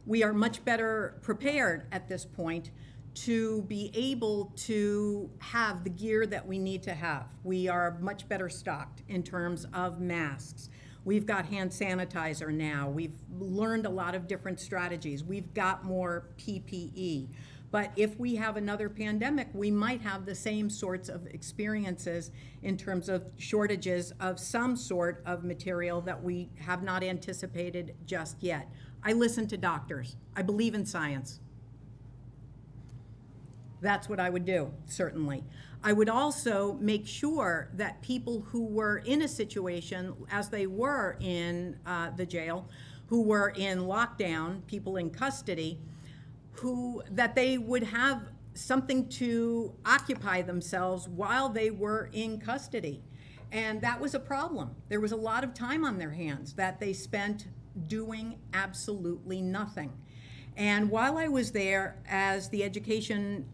we are much better prepared at this point to be able to have the gear that we need to have. We are much better stocked in terms of masks. We've got hand sanitizer now. We've learned a lot of different strategies. We've got more PPE. But if we have another pandemic, we might have the same sorts of experiences in terms of shortages of some sort of material that we have not anticipated just yet. I listen to doctors. I believe in science. That's what I would do, certainly. I would also make sure that people who were in a situation, as they were in the jail, who were in lockdown, people in custody, that they would have something to occupy themselves while they were in custody. And that was a problem. There was a lot of time on their hands that they spent doing absolutely nothing. And while I was there as the education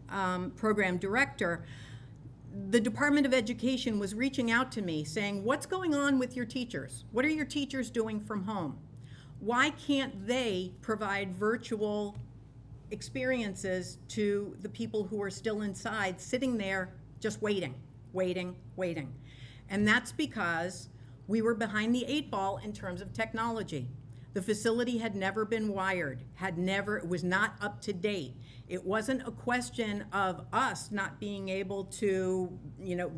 program director, the Department of Education was reaching out to me saying, what's going on with your teachers? What are your teachers doing from home? Why can't they provide virtual experiences to the people who are still inside, sitting there just waiting. And that's because we were behind the 8 ball in terms of technology. The facility had never been wired, it was not up to date. It wasn't a question of us not being able to,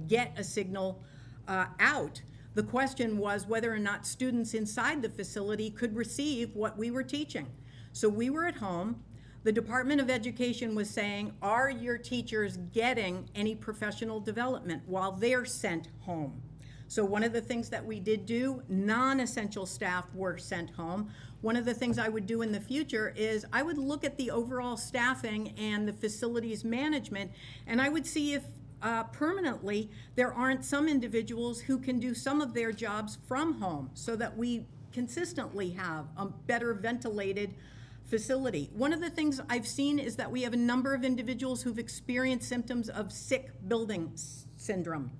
get a signal out. The question was whether or not students inside the facility could receive what we were teaching. So we were at home. The Department of Education was saying, are your teachers getting any professional development while they're sent home? So one of the things that we did do, non-essential staff were sent home. One of the things I would do in the future is I would look at the overall staffing and the facilities management, and I would see if permanently there aren't some individuals who can do some of their jobs from home so that we consistently have a better ventilated facility. One of the things I've seen is that we have a number of individuals who've experienced symptoms of sick building syndrome.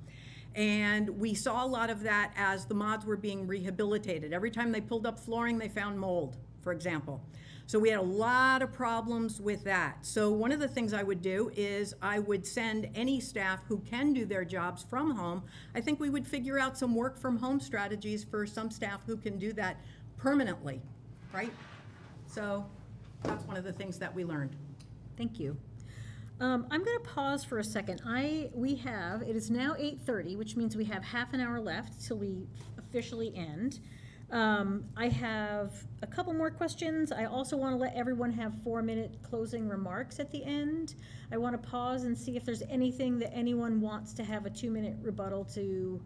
And we saw a lot of that as the mods were being rehabilitated. Every time they pulled up flooring, they found mold, for example. So we had a lot of problems with that. So one of the things I would do is I would send any staff who can do their jobs from home. I think we would figure out some work from home strategies for some staff who can do that permanently, right? So that's one of the things that we learned. Thank you. I'm going to pause for a second. It is now 8:30, which means we have half an hour left till we officially end. I have a couple more questions. I also want to let everyone have 4-minute closing remarks at the end. I want to pause and see if there's anything that anyone wants to have a 2-minute rebuttal to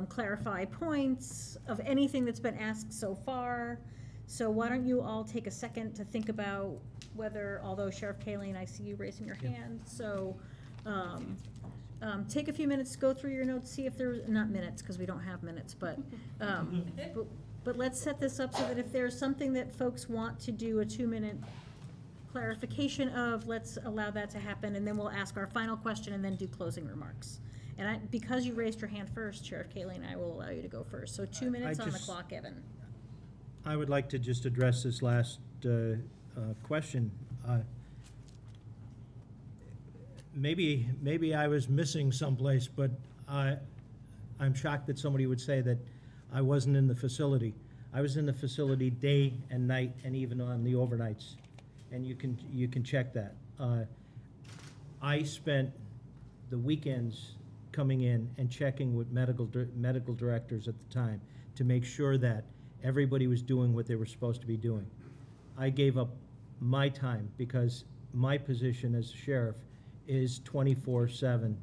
clarify points of anything that's been asked so far. So why don't you all take a second to think about whether, although Sheriff Halene, I see you raising your hand, so take a few minutes, go through your notes, see if there's, not minutes, because we don't have minutes, but let's set this up so that if there's something that folks want to do a 2-minute clarification of, let's allow that to happen, and then we'll ask our final question and then do closing remarks. And because you raised your hand first, Sheriff Halene, I will allow you to go first. So 2 minutes on the clock, Evan. I would like to just address this last question. Maybe I was missing someplace, but I'm shocked that somebody would say that I wasn't in the facility. I was in the facility day and night, and even on the overnights, and you can check that. I spent the weekends coming in and checking with medical directors at the time to make sure that everybody was doing what they were supposed to be doing. I gave up my time because my position as sheriff is 24/7,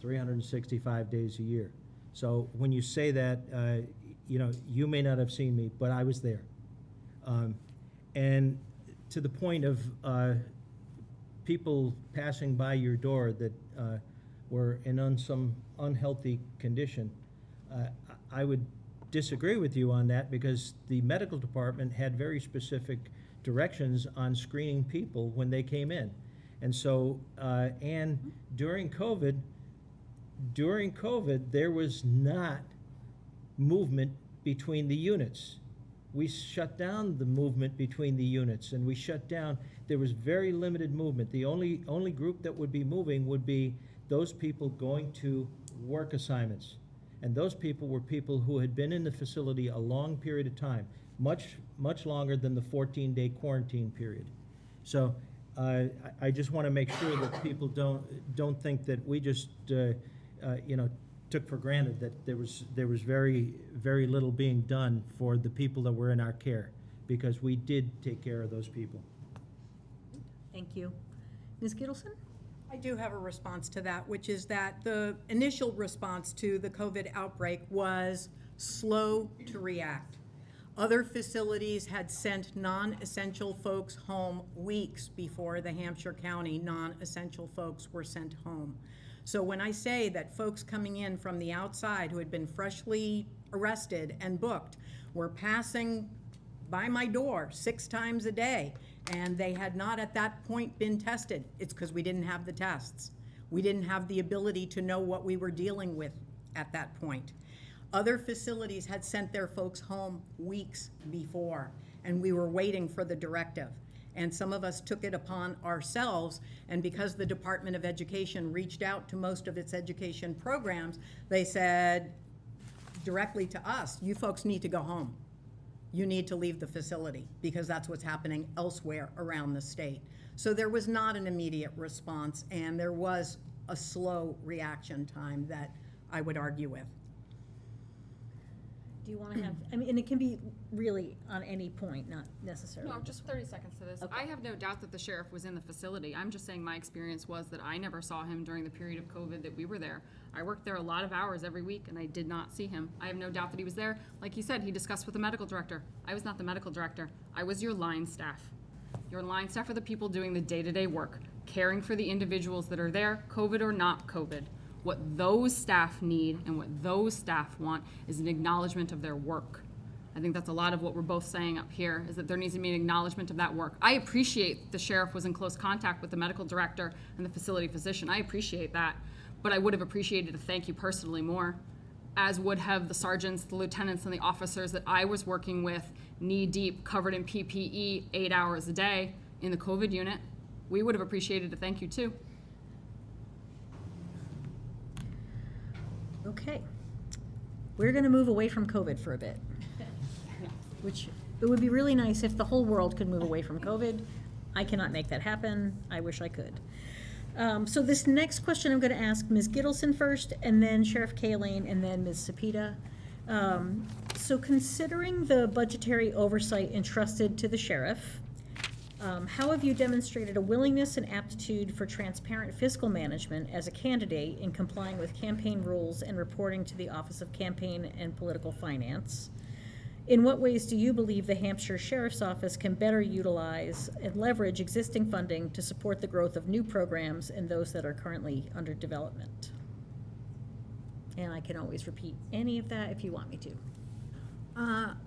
365 days a year. So when you say that, you may not have seen me, but I was there. And to the point of people passing by your door that were in some unhealthy condition, I would disagree with you on that because the medical department had very specific directions on screening people when they came in. And so, and during COVID, there was not movement between the units. We shut down the movement between the units, and there was very limited movement. The only group that would be moving would be those people going to work assignments. And those people were people who had been in the facility a long period of time, much longer than the 14-day quarantine period. So I just want to make sure that people don't think that we just took for granted that there was very, very little being done for the people that were in our care, because we did take care of those people. Thank you. Ms. Gittleson? I do have a response to that, which is that the initial response to the COVID outbreak was slow to react. Other facilities had sent non-essential folks home weeks before the Hampshire County non-essential folks were sent home. So when I say that folks coming in from the outside who had been freshly arrested and booked were passing by my door 6 times a day, and they had not at that point been tested, it's because we didn't have the tests. We didn't have the ability to know what we were dealing with at that point. Other facilities had sent their folks home weeks before, and we were waiting for the directive. And some of us took it upon ourselves, and because the Department of Education reached out to most of its education programs, they said directly to us, you folks need to go home. You need to leave the facility, because that's what's happening elsewhere around the state. So there was not an immediate response, and there was a slow reaction time that I would argue with. Do you want to have, I mean, and it can be really on any point, not necessarily. No, just 30 seconds to this. Okay. I have no doubt that the sheriff was in the facility. I'm just saying my experience was that I never saw him during the period of COVID that we were there. I worked there a lot of hours every week, and I did not see him. I have no doubt that he was there. Like you said, he discussed with the medical director. I was not the medical director. I was your line staff. Your line staff are the people doing the day-to-day work, caring for the individuals that are there, COVID or not COVID. What those staff need and what those staff want is an acknowledgement of their work. I think that's a lot of what we're both saying up here, is that there needs to be an acknowledgement of that work. I appreciate the sheriff was in close contact with the medical director and the facility physician. I appreciate that, but I would have appreciated a thank you personally more, as would have the sergeants, the lieutenants, and the officers that I was working with, knee-deep, covered in PPE, 8 hours a day in the COVID unit. We would have appreciated a thank you too. Okay. We're going to move away from COVID for a bit, which it would be really nice if the whole world could move away from COVID. I cannot make that happen. I wish I could. So this next question I'm going to ask Ms. Gittleson first, and then Sheriff Halene, and then Ms. Cepeda. So considering the budgetary oversight entrusted to the sheriff, how have you demonstrated a willingness and aptitude for transparent fiscal management as a candidate in complying with campaign rules and reporting to the Office of Campaign and Political Finance? In what ways do you believe the Hampshire Sheriff's Office can better utilize and leverage existing funding to support the growth of new programs and those that are currently under development? And I can always repeat any of that if you want me to.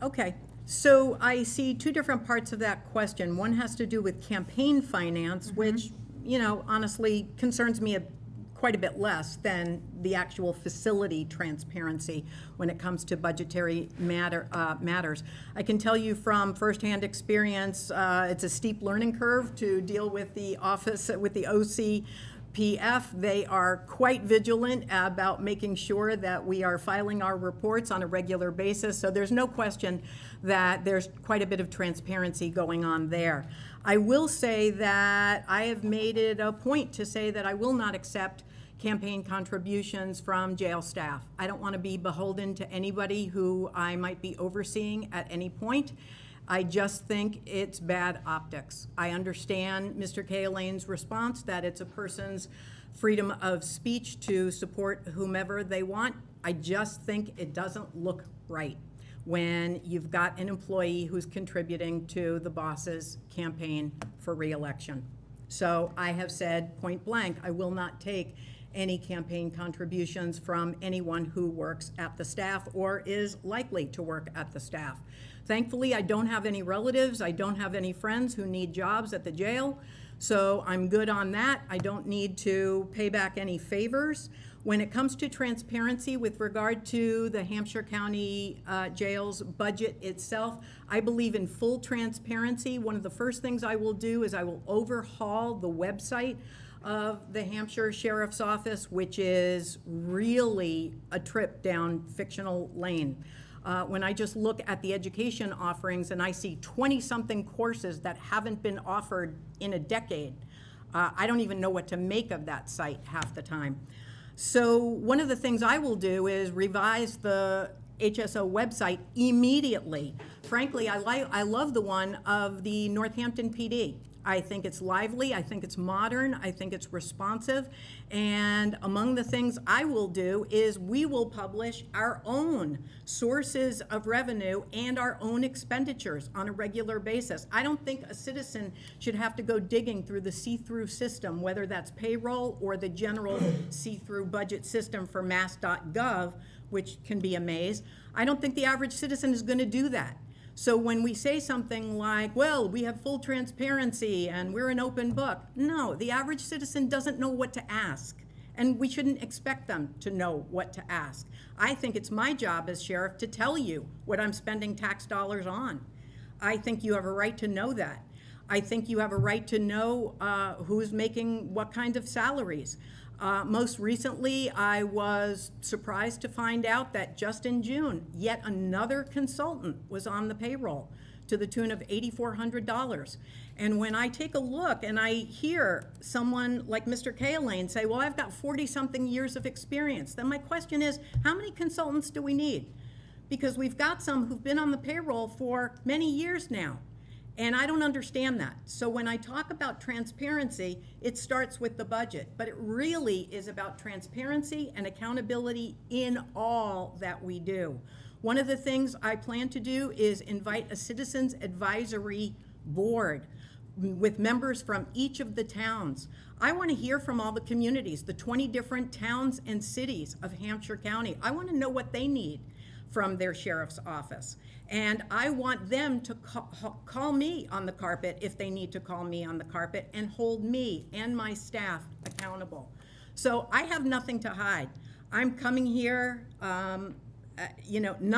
Okay, so I see two different parts of that question. One has to do with campaign finance, which, you know, honestly concerns me quite a bit less than the actual facility transparency when it comes to budgetary matters. I can tell you from firsthand experience, it's a steep learning curve to deal with the office, with the OCPF. They are quite vigilant about making sure that we are filing our reports on a regular basis, so there's no question that there's quite a bit of transparency going on there. I will say that I have made it a point to say that I will not accept campaign contributions from jail staff. I don't want to be beholden to anybody who I might be overseeing at any point. I just think it's bad optics. I understand Mr. Halene's response that it's a person's freedom of speech to support whomever they want. I just think it doesn't look right when you've got an employee who's contributing to the boss's campaign for re-election. So I have said point blank, I will not take any campaign contributions from anyone who works at the staff or is likely to work at the staff. Thankfully, I don't have any relatives, I don't have any friends who need jobs at the jail, so I'm good on that. I don't need to pay back any favors. When it comes to transparency with regard to the Hampshire County Jail's budget itself, I believe in full transparency. One of the first things I will do is I will overhaul the website of the Hampshire Sheriff's Office, which is really a trip down fictional lane. When I just look at the education offerings and I see 20-something courses that haven't been offered in a decade, I don't even know what to make of that site half the time. So one of the things I will do is revise the HSO website immediately. Frankly, I love the one of the Northampton PD. I think it's lively, I think it's modern, I think it's responsive, and among the things I will do is we will publish our own sources of revenue and our own expenditures on a regular basis. I don't think a citizen should have to go digging through the see-through system, whether that's payroll or the general see-through budget system for mass.gov, which can be a maze. I don't think the average citizen is going to do that. So when we say something like, well, we have full transparency and we're an open book, no, the average citizen doesn't know what to ask. And we shouldn't expect them to know what to ask. I think it's my job as sheriff to tell you what I'm spending tax dollars on. I think you have a right to know that. I think you have a right to know who's making what kind of salaries. Most recently, I was surprised to find out that just in June, yet another consultant was on the payroll to the tune of $8,400. And when I take a look and I hear someone like Mr. Halene say, well, I've got 40-something years of experience, then my question is, how many consultants do we need? Because we've got some who've been on the payroll for many years now. And I don't understand that. So when I talk about transparency, it starts with the budget, but it really is about transparency and accountability in all that we do. One of the things I plan to do is invite a citizens advisory board with members from each of the towns. I want to hear from all the communities, the 20 different towns and cities of Hampshire County. I want to know what they need from their sheriff's office. And I want them to call me on the carpet if they need to call me on the carpet and hold me and my staff accountable. So I have nothing to hide. I'm coming here, none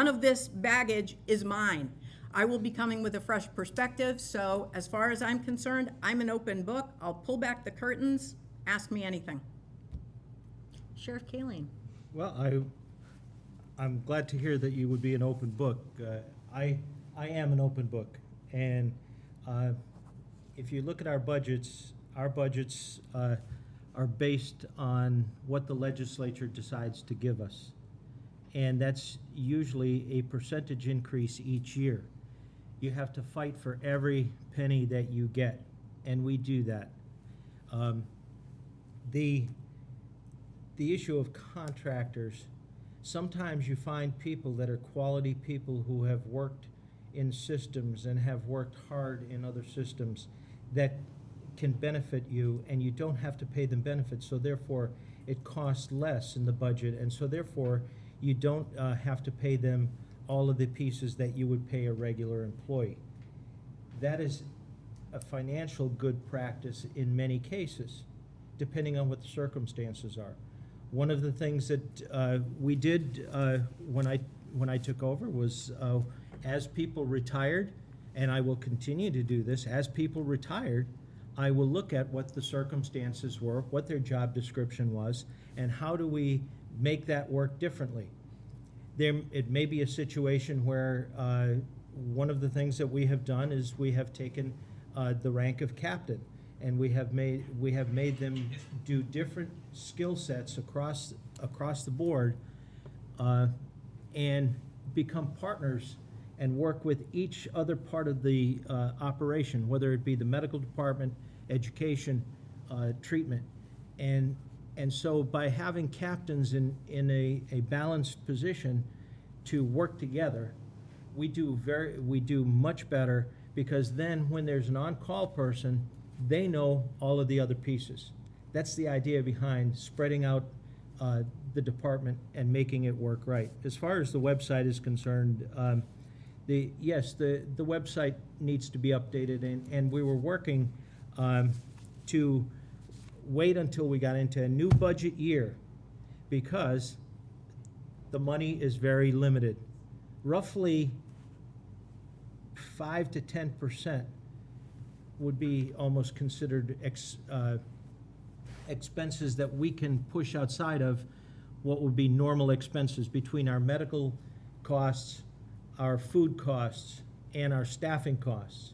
of this baggage is mine. I will be coming with a fresh perspective, so as far as I'm concerned, I'm an open book. I'll pull back the curtains, ask me anything. Sheriff Halene. Well, I'm glad to hear that you would be an open book. I am an open book, and if you look at our budgets are based on what the legislature decides to give us, and that's usually a percentage increase each year. You have to fight for every penny that you get, and we do that. The issue of contractors, sometimes you find people that are quality people who have worked in systems and have worked hard in other systems that can benefit you, and you don't have to pay them benefits, so therefore it costs less in the budget, and so therefore you don't have to pay them all of the pieces that you would pay a regular employee. That is a financial good practice in many cases, depending on what the circumstances are. One of the things that we did when I took over was as people retired, and I will continue to do this, as people retired, I will look at what the circumstances were, what their job description was, and how do we make that work differently. It may be a situation where one of the things that we have done is we have taken the rank of captain, and we have made them do different skill sets across the board, and become partners and work with each other part of the operation, whether it be the medical department, education, treatment, and so by having captains in a balanced position to work together, we do much better, because then when there's an on-call person, they know all of the other pieces. That's the idea behind spreading out the department and making it work right. As far as the website is concerned, the website needs to be updated, and we were working to wait until we got into a new budget year, because the money is very limited. Roughly 5 to 10% would be almost considered expenses that we can push outside of what would be normal expenses between our medical costs, our food costs, and our staffing costs.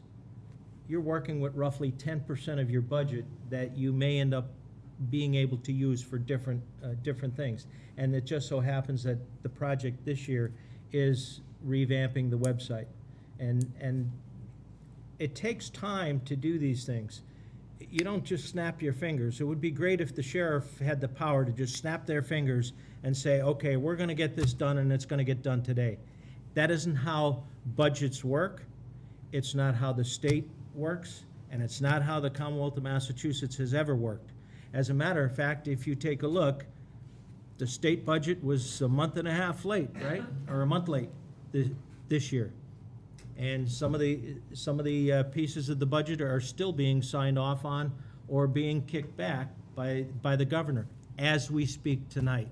You're working with roughly 10% of your budget that you may end up being able to use for different things. And it just so happens that the project this year is revamping the website. And it takes time to do these things. You don't just snap your fingers. It would be great if the sheriff had the power to just snap their fingers and say, okay, we're going to get this done, and it's going to get done today. That isn't how budgets work. It's not how the state works, and it's not how the Commonwealth of Massachusetts has ever worked. As a matter of fact, if you take a look, the state budget was a month and a half late, right? Or a month late this year. And some of the pieces of the budget are still being signed off on or being kicked back by the governor as we speak tonight.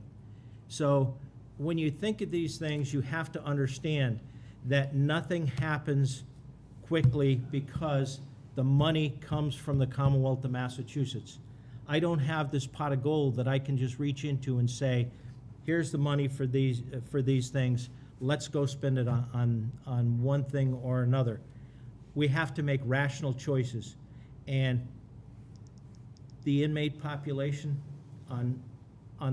So when you think of these things, you have to understand that nothing happens quickly because the money comes from the Commonwealth of Massachusetts. I don't have this pot of gold that I can just reach into and say, here's the money for these things. Let's go spend it on one thing or another. We have to make rational choices. And the inmate population on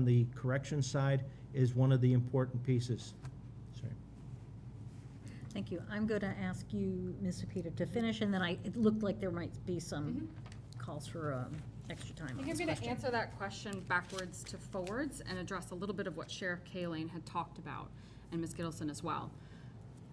the correction side is one of the important pieces. Sorry. Thank you. I'm going to ask you, Ms. Peter, to finish, and then it looked like there might be some calls for extra time I on think I'm this going to question. answer that question backwards to forwards and address a little bit of what Sheriff Halene had talked about, and Ms. Gittleson as well.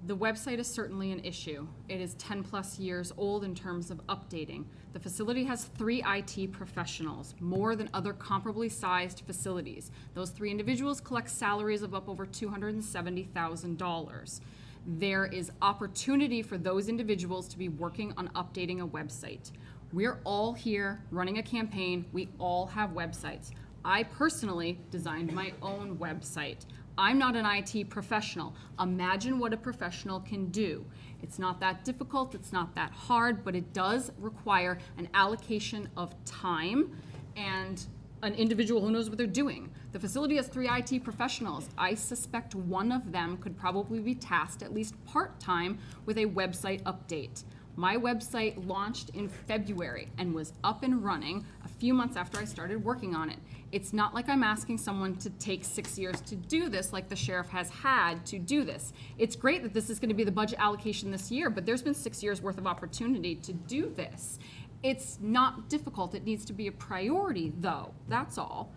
The website is certainly an issue. It is 10+ years old in terms of updating. The facility has 3 IT professionals, more than other comparably sized facilities. Those 3 individuals collect salaries of up over $270,000. There is opportunity for those individuals to be working on updating a website. We're all here running a campaign. We all have websites. I personally designed my own website. I'm not an IT professional. Imagine what a professional can do. It's not that difficult, it's not that hard, but it does require an allocation of time and an individual who knows what they're doing. The facility has 3 IT professionals. I suspect one of them could probably be tasked, at least part-time, with a website update. My website launched in February and was up and running a few months after I started working on it. It's not like I'm asking someone to take 6 years to do this like the sheriff has had to do this. It's great that this is going to be the budget allocation this year, but there's been 6 years worth of opportunity to do this. It's not difficult. It needs to be a priority, though. That's all.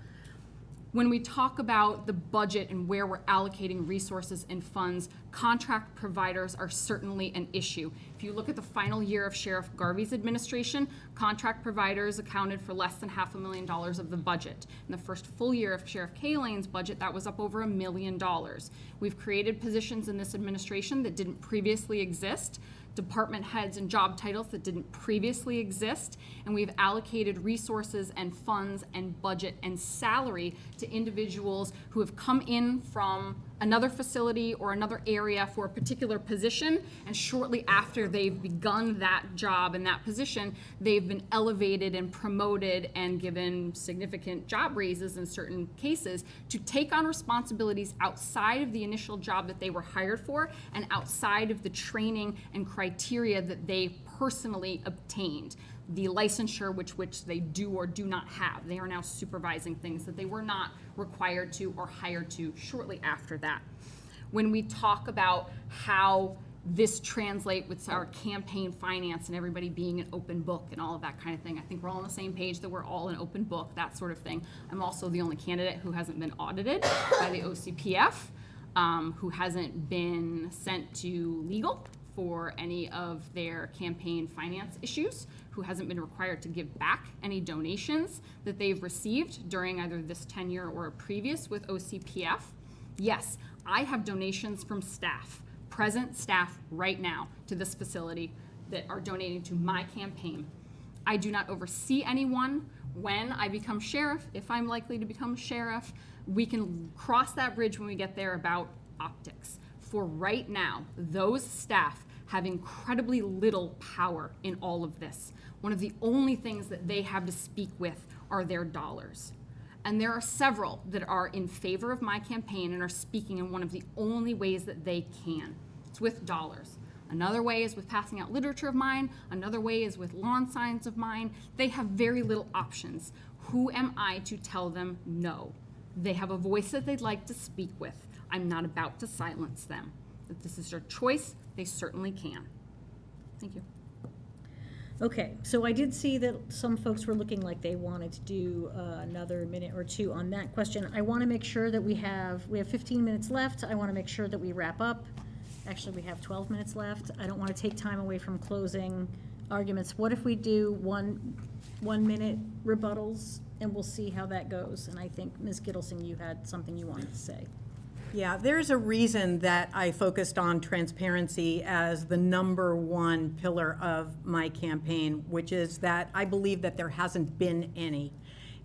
When we talk about the budget and where we're allocating resources and funds, contract providers are certainly an issue. If you look at the final year of Sheriff Garvey's administration, contract providers accounted for less than $500,000 of the budget. In the first full year of Sheriff Halene's budget, that was up over $1 million. We've created positions in this administration that didn't previously exist, department heads and job titles that didn't previously exist, and we've allocated resources and funds and budget and salary to individuals who have come in from another facility or another area for a particular position, and shortly after they've begun that job and that position, they've been elevated and promoted and given significant job raises in certain cases to take on responsibilities outside of the initial job that they were hired for and outside of the training and criteria that they personally obtained. The licensure which they do or do not have. They are now supervising things that they were not required to or hired to shortly after that. When we talk about how this translates with our campaign finance and everybody being an open book and all of that kind of thing, I think we're all on the same page that we're all an open book, that sort of thing. I'm also the only candidate who hasn't been audited by the OCPF, who hasn't been sent to legal for any of their campaign finance issues, who hasn't been required to give back any donations that they've received during either this tenure or a previous with OCPF. Yes, I have donations from staff, present staff right now to this facility that are donating to my campaign. I do not oversee anyone. When I become sheriff, if I'm likely to become sheriff, we can cross that bridge when we get there about optics. For right now, those staff have incredibly little power in all of this. One of the only things that they have to speak with are their dollars. And there are several that are in favor of my campaign and are speaking in one of the only ways that they can. It's with dollars. Another way is with passing out literature of mine. Another way is with lawn signs of mine. They have very little options. Who am I to tell them no? They have a voice that they'd like to speak with. I'm not about to silence them. If this is their choice, they certainly can. Thank you. Okay, so I did see that some folks were looking like they wanted to do another minute or two on that question. I want to make sure that we have 15 minutes left. I want to make sure that we wrap up. Actually, we have 12 minutes left. I don't want to take time away from closing arguments. What if we do one minute rebuttals, and we'll see how that goes? And I think, Ms. Gittleson, you had something you wanted to say. Yeah, there's a reason that I focused on transparency as the #1 pillar of my campaign, which is that I believe that there hasn't been any.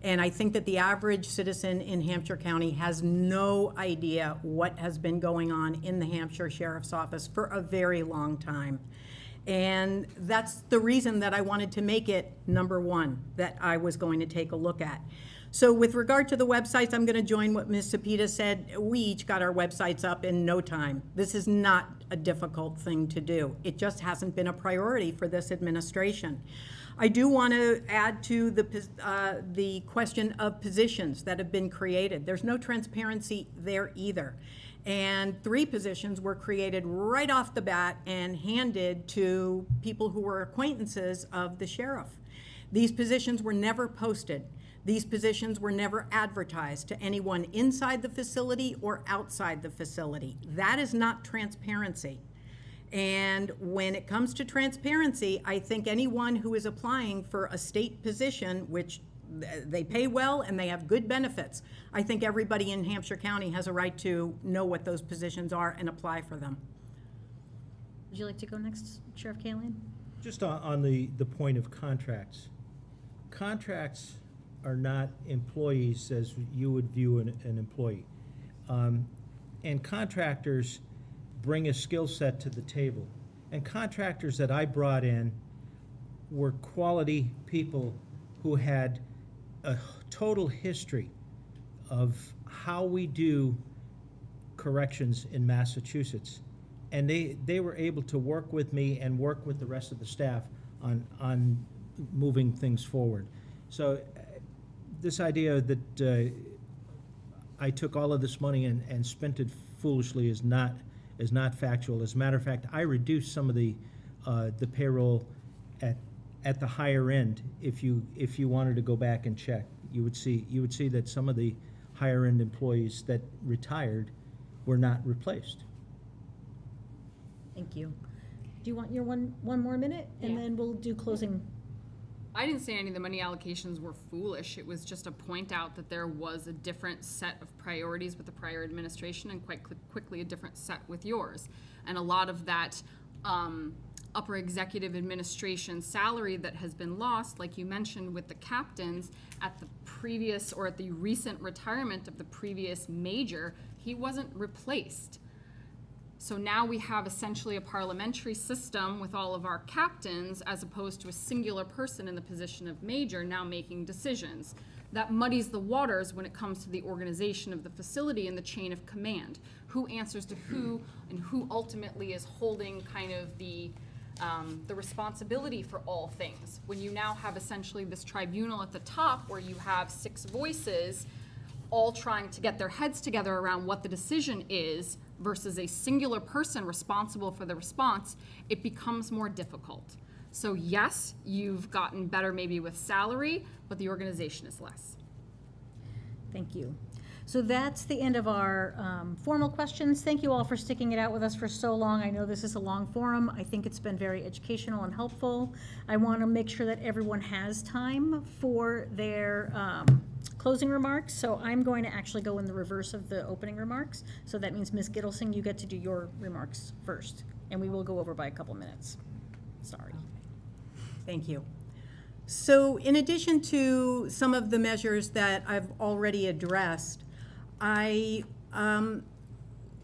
And I think that the average citizen in Hampshire County has no idea what has been going on in the Hampshire Sheriff's Office for a very long time. And that's the reason that I wanted to make it number one, that I was going to take a look at. So with regard to the websites, I'm going to join what Ms. Cepeda said. We each got our websites up in no time. This is not a difficult thing to do. It just hasn't been a priority for this administration. I do want to add to the question of positions that have been created. There's no transparency there either. And 3 positions were created right off the bat and handed to people who were acquaintances of the sheriff. These positions were never posted. These positions were never advertised to anyone inside the facility or outside the facility. That is not transparency. And when it comes to transparency, I think anyone who is applying for a state position, which they pay well and they have good benefits, I think everybody in Hampshire County has a right to know what those positions are and apply for them. Would you like to go next, Sheriff Halene? Just on the point of contracts. Contracts are not employees as you would view an employee. And contractors bring a skill set to the table. And contractors that I brought in were quality people who had a total history of how we do corrections in Massachusetts. And they were able to work with me and work with the rest of the staff on moving things forward. So this idea that I took all of this money and spent it foolishly is not factual. As a matter of fact, I reduced some of the payroll at the higher end. If you wanted to go back and check, you would see that some of the higher end employees that retired were not replaced. Thank you. Do you want your one more minute? And Yeah. then we'll do closing. I didn't say any of the money allocations were foolish. It was just a point out that there was a different set of priorities with the prior administration and quite quickly a different set with yours. And a lot of that upper executive administration salary that has been lost, like you mentioned with the captains, at the previous or at the recent retirement of the previous major, he wasn't replaced. So now we have essentially a parliamentary system with all of our captains as opposed to a singular person in the position of major now making decisions. That muddies the waters when it comes to the organization of the facility and the chain of command. Who answers to who and who ultimately is holding kind of the responsibility for all things. When you now have essentially this tribunal at the top where you have 6 voices all trying to get their heads together around what the decision is versus a singular person responsible for the response, it becomes more difficult. So yes, you've gotten better maybe with salary, but the organization is less. Thank you. So that's the end of our formal questions. Thank you all for sticking it out with us for so long. I know this is a long forum. I think it's been very educational and helpful. I want to make sure that everyone has time for their closing remarks. So I'm going to actually go in the reverse of the opening remarks. So that means Ms. Gittelsing, you get to do your remarks first. And we will go over by a couple minutes. Sorry. Thank you. So in addition to some of the measures that I've already addressed, I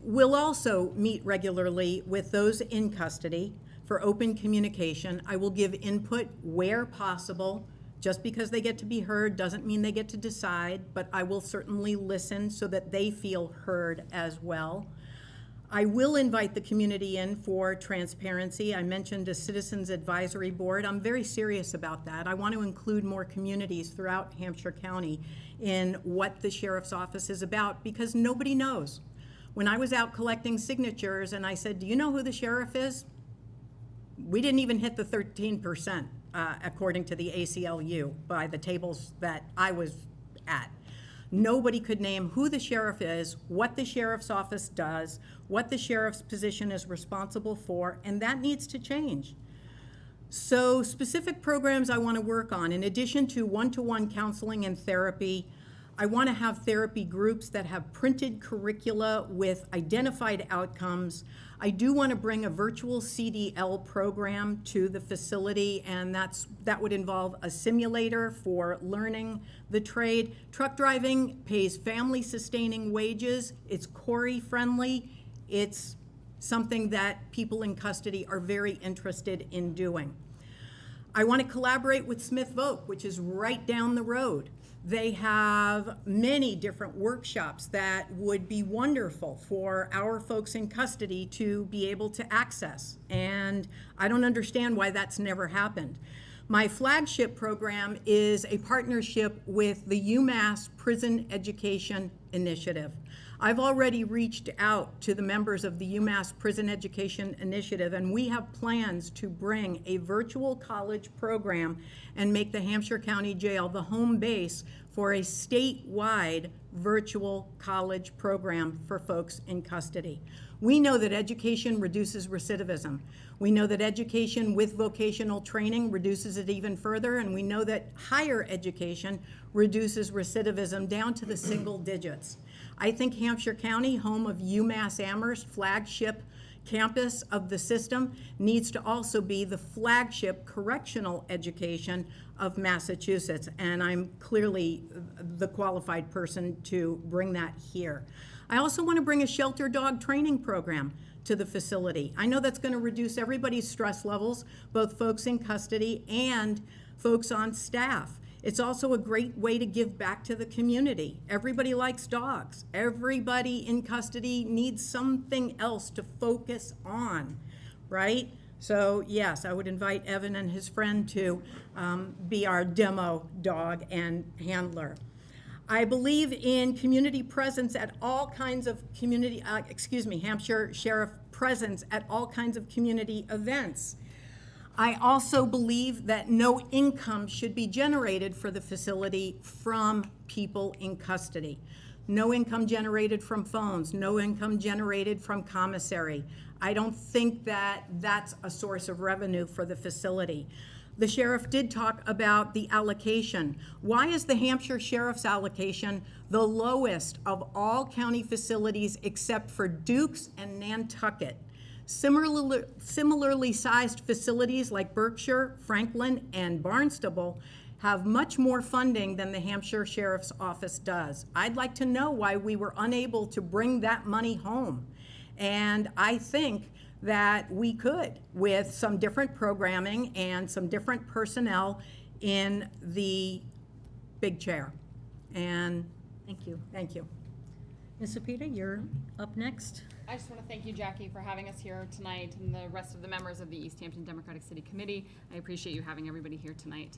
will also meet regularly with those in custody for open communication. I will give input where possible. Just because they get to be heard doesn't mean they get to decide, but I will certainly listen so that they feel heard as well. I will invite the community in for transparency. I mentioned a citizens advisory board. I'm very serious about that. I want to include more communities throughout Hampshire County in what the sheriff's office is about because nobody knows. When I was out collecting signatures and I said, do you know who the sheriff is? We didn't even hit the 13%, according to the ACLU by the tables that I was at. Nobody could name who the sheriff is, what the sheriff's office does, what the sheriff's position is responsible for, and that needs to change. So specific programs I want to work on, in addition to one-to-one counseling and therapy, I want to have therapy groups that have printed curricula with identified outcomes. I do want to bring a virtual CDL program to the facility, and that would involve a simulator for learning the trade. Truck driving pays family-sustaining wages. It's Corey-friendly. It's something that people in custody are very interested in doing. I want to collaborate with Smith Voc, which is right down the road. They have many different workshops that would be wonderful for our folks in custody to be able to access. And I don't understand why that's never happened. My flagship program is a partnership with the UMass Prison Education Initiative. I've already reached out to the members of the UMass Prison Education Initiative, and we have plans to bring a virtual college program and make the Hampshire County Jail the home base for a statewide virtual college program for folks in custody. We know that education reduces recidivism. We know that education with vocational training reduces it even further, and we know that higher education reduces recidivism down to the single digits. I think Hampshire County, home of UMass Amherst, flagship campus of the system, needs to also be the flagship correctional education of Massachusetts, and I'm clearly the qualified person to bring that here. I also want to bring a shelter dog training program to the facility. I know that's going to reduce everybody's stress levels, both folks in custody and folks on staff. It's also a great way to give back to the community. Everybody likes dogs. Everybody in custody needs something else to focus on, right? So yes, I would invite Evan and his friend to be our demo dog and handler. I believe in community presence at all kinds of Hampshire Sheriff presence at all kinds of community events. I also believe that no income should be generated for the facility from people in custody. No income generated from phones, no income generated from commissary. I don't think that that's a source of revenue for the facility. The sheriff did talk about the allocation. Why is the Hampshire Sheriff's allocation the lowest of all county facilities except for Dukes and Nantucket? Similarly sized facilities like Berkshire, Franklin, and Barnstable have much more funding than the Hampshire Sheriff's Office does. I'd like to know why we were unable to bring that money home. And I think that we could, with some different programming and some different personnel in the big chair. And Thank you. thank you. Ms. Sapita, you're up next. I just want to thank you, Jackie, for having us here tonight and the rest of the members of the Easthampton Democratic City Committee. I appreciate you having everybody here tonight.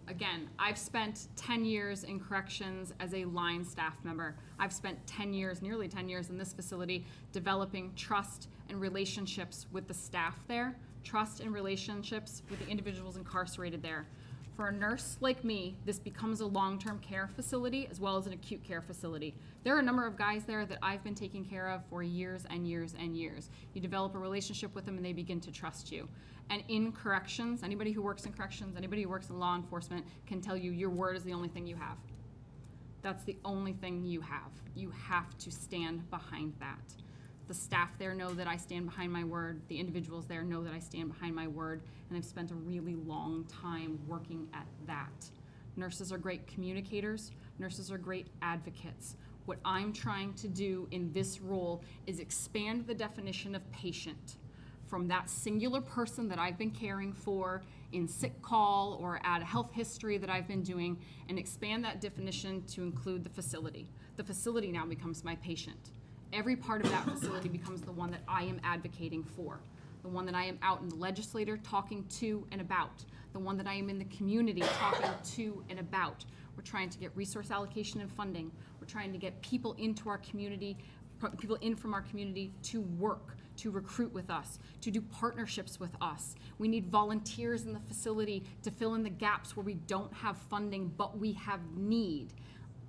Again, I've spent 10 years in corrections as a line staff member. I've spent 10 years, nearly 10 years in this facility, developing trust and relationships with the staff there, trust and relationships with the individuals incarcerated there. For a nurse like me, this becomes a long-term care facility as well as an acute care facility. There are a number of guys there that I've been taking care of for years and years and years. You develop a relationship with them and they begin to trust you. And in corrections, anybody who works in corrections, anybody who works in law enforcement can tell you your word is the only thing you have. That's the only thing you have. You have to stand behind that. The staff there know that I stand behind my word. The individuals there know that I stand behind my word, and I've spent a really long time working at that. Nurses are great communicators. Nurses are great advocates. What I'm trying to do in this role is expand the definition of patient from that singular person that I've been caring for in sick call or at a health history that I've been doing, and expand that definition to include the facility. The facility now becomes my patient. Every part of that facility becomes the one that I am advocating for, the one that I am out in the legislature talking to and about, the one that I am in the community talking to and about. We're trying to get resource allocation and funding. We're trying to get people into our community, people in from our community to work, to recruit with us, to do partnerships with us. We need volunteers in the facility to fill in the gaps where we don't have funding, but we have need.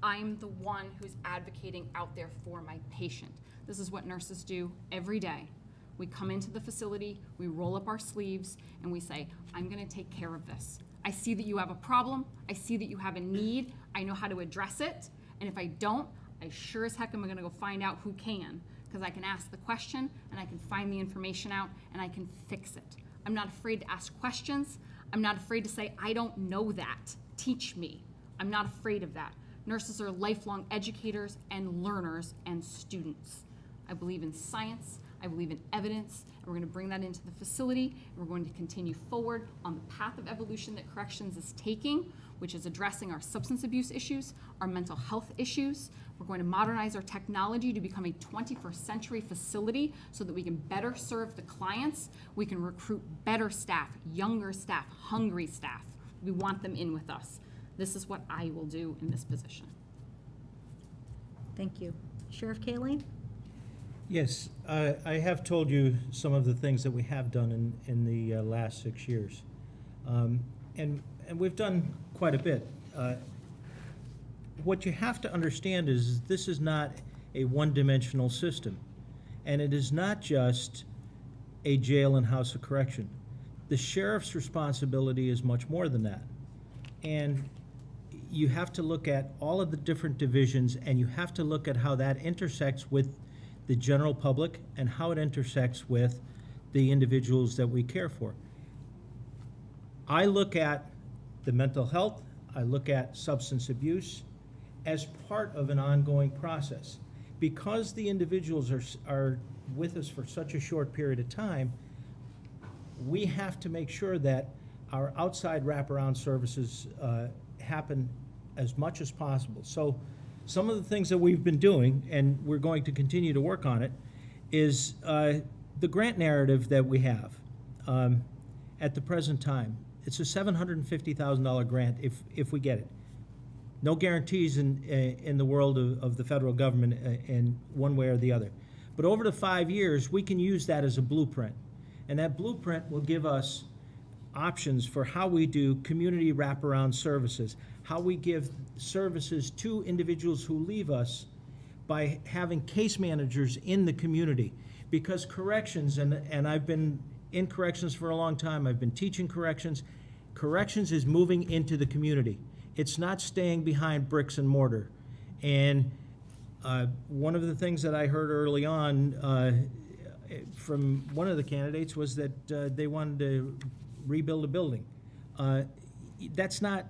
I'm the one who's advocating out there for my patient. This is what nurses do every day. We come into the facility, we roll up our sleeves, and we say, I'm gonna take care of this. I see that you have a problem, I see that you have a need, I know how to address it, and if I don't, I sure as heck am gonna go find out who can, because I can ask the question, and I can find the information out, and I can fix it. I'm not afraid to ask questions. I'm not afraid to say, I don't know that, teach me. I'm not afraid of that. Nurses are lifelong educators and learners and students. I believe in science, I believe in evidence, and we're going to bring that into the facility, and we're going to continue forward on the path of evolution that corrections is taking, which is addressing our substance abuse issues, our mental health issues. We're going to modernize our technology to become a 21st century facility so that we can better serve the clients. We can recruit better staff, younger staff, hungry staff. We want them in with us. This is what I will do in this position. Thank you. Sheriff Halene? Yes, I have told you some of the things that we have done in the last 6 years. And we've done quite a bit. What you have to understand is this is not a one-dimensional system. And it is not just a jail and house of correction. The sheriff's responsibility is much more than that. And you have to look at all of the different divisions, and you have to look at how that intersects with the general public and how it intersects with the individuals that we care for. I look at the mental health, I look at substance abuse as part of an ongoing process. Because the individuals are with us for such a short period of time, we have to make sure that our outside wraparound services happen as much as possible. So some of the things that we've been doing, and we're going to continue to work on it, is the grant narrative that we have at the present time. It's a $750,000 grant if we get it. No guarantees in the world of the federal government in one way or the other. But over the 5 years, we can use that as a blueprint. And that blueprint will give us options for how we do community wraparound services, how we give services to individuals who leave us by having case managers in the community. Because corrections, and I've been in corrections for a long time, I've been teaching corrections. Corrections is moving into the community. It's not staying behind bricks and mortar. And one of the things that I heard early on from one of the candidates was that they wanted to rebuild a building. That's not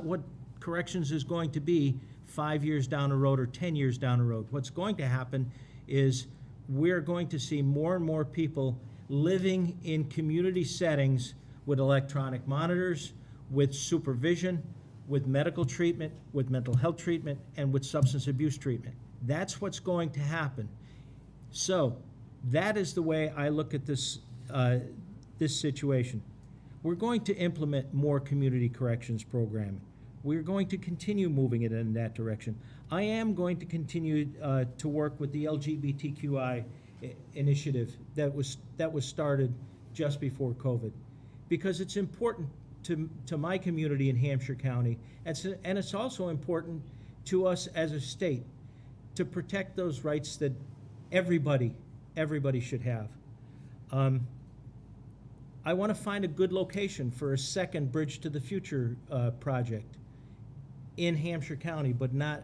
what corrections is going to be 5 years down the road or 10 years down the road. What's going to happen is we're going to see more and more people living in community settings with electronic monitors, with supervision, with medical treatment, with mental health treatment, and with substance abuse treatment. That's what's going to happen. So that is the way I look at this situation. We're going to implement more community corrections programming. We're going to continue moving it in that direction. I am going to continue to work with the LGBTQI initiative that was started just before COVID, because it's important to my community in Hampshire County, and it's also important to us as a state to protect those rights that everybody should have. I want to find a good location for a second Bridge to the Future project in Hampshire County, but not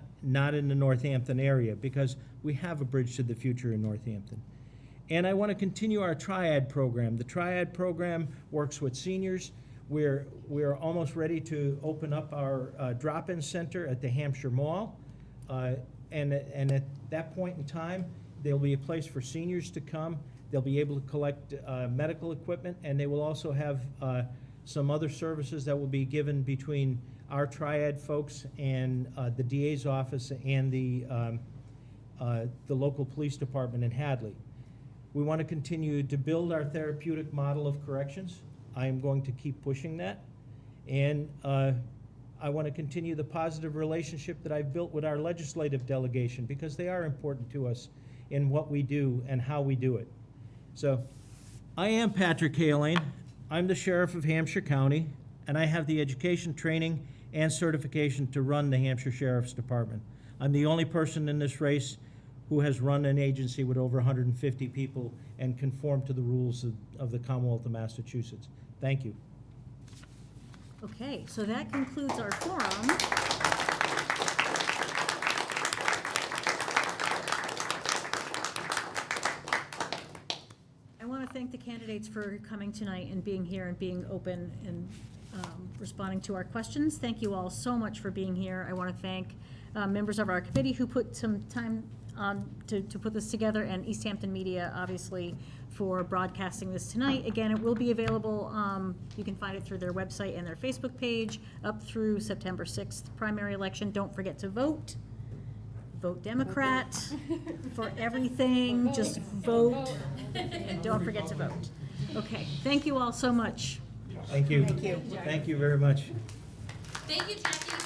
in the Northampton area, because we have a Bridge to the Future in Northampton. And I want to continue our Triad program. The Triad program works with seniors. We're almost ready to open up our drop-in center at the Hampshire Mall. And at that point in time, there'll be a place for seniors to come. They'll be able to collect medical equipment, and they will also have some other services that will be given between our Triad folks and the DA's office and the local police department in Hadley. We want to continue to build our therapeutic model of corrections. I am going to keep pushing that. And I want to continue the positive relationship that I've built with our legislative delegation, because they are important to us in what we do and how we do it. So I am Patrick Halene. I'm the Sheriff of Hampshire County, and I have the education, training, and certification to run the Hampshire Sheriff's Department. I'm the only person in this race who has run an agency with over 150 people and conformed to the rules of the Commonwealth of Massachusetts. Thank you. Okay, so that concludes our forum. candidates for coming tonight and being here and being open and responding to our questions. Thank you all so much for being here. I want to thank members of our committee who put some time on to put this together, and Easthampton Media, obviously, for broadcasting this tonight. Again, it will be available, you can find it through their website and their Facebook page up through September 6th primary election. Don't forget to vote. Vote Democrat for everything. Just vote and don't forget to vote. Okay, thank you all so much. Thank you. Thank you. Thank you very much. Thank you, Jackie.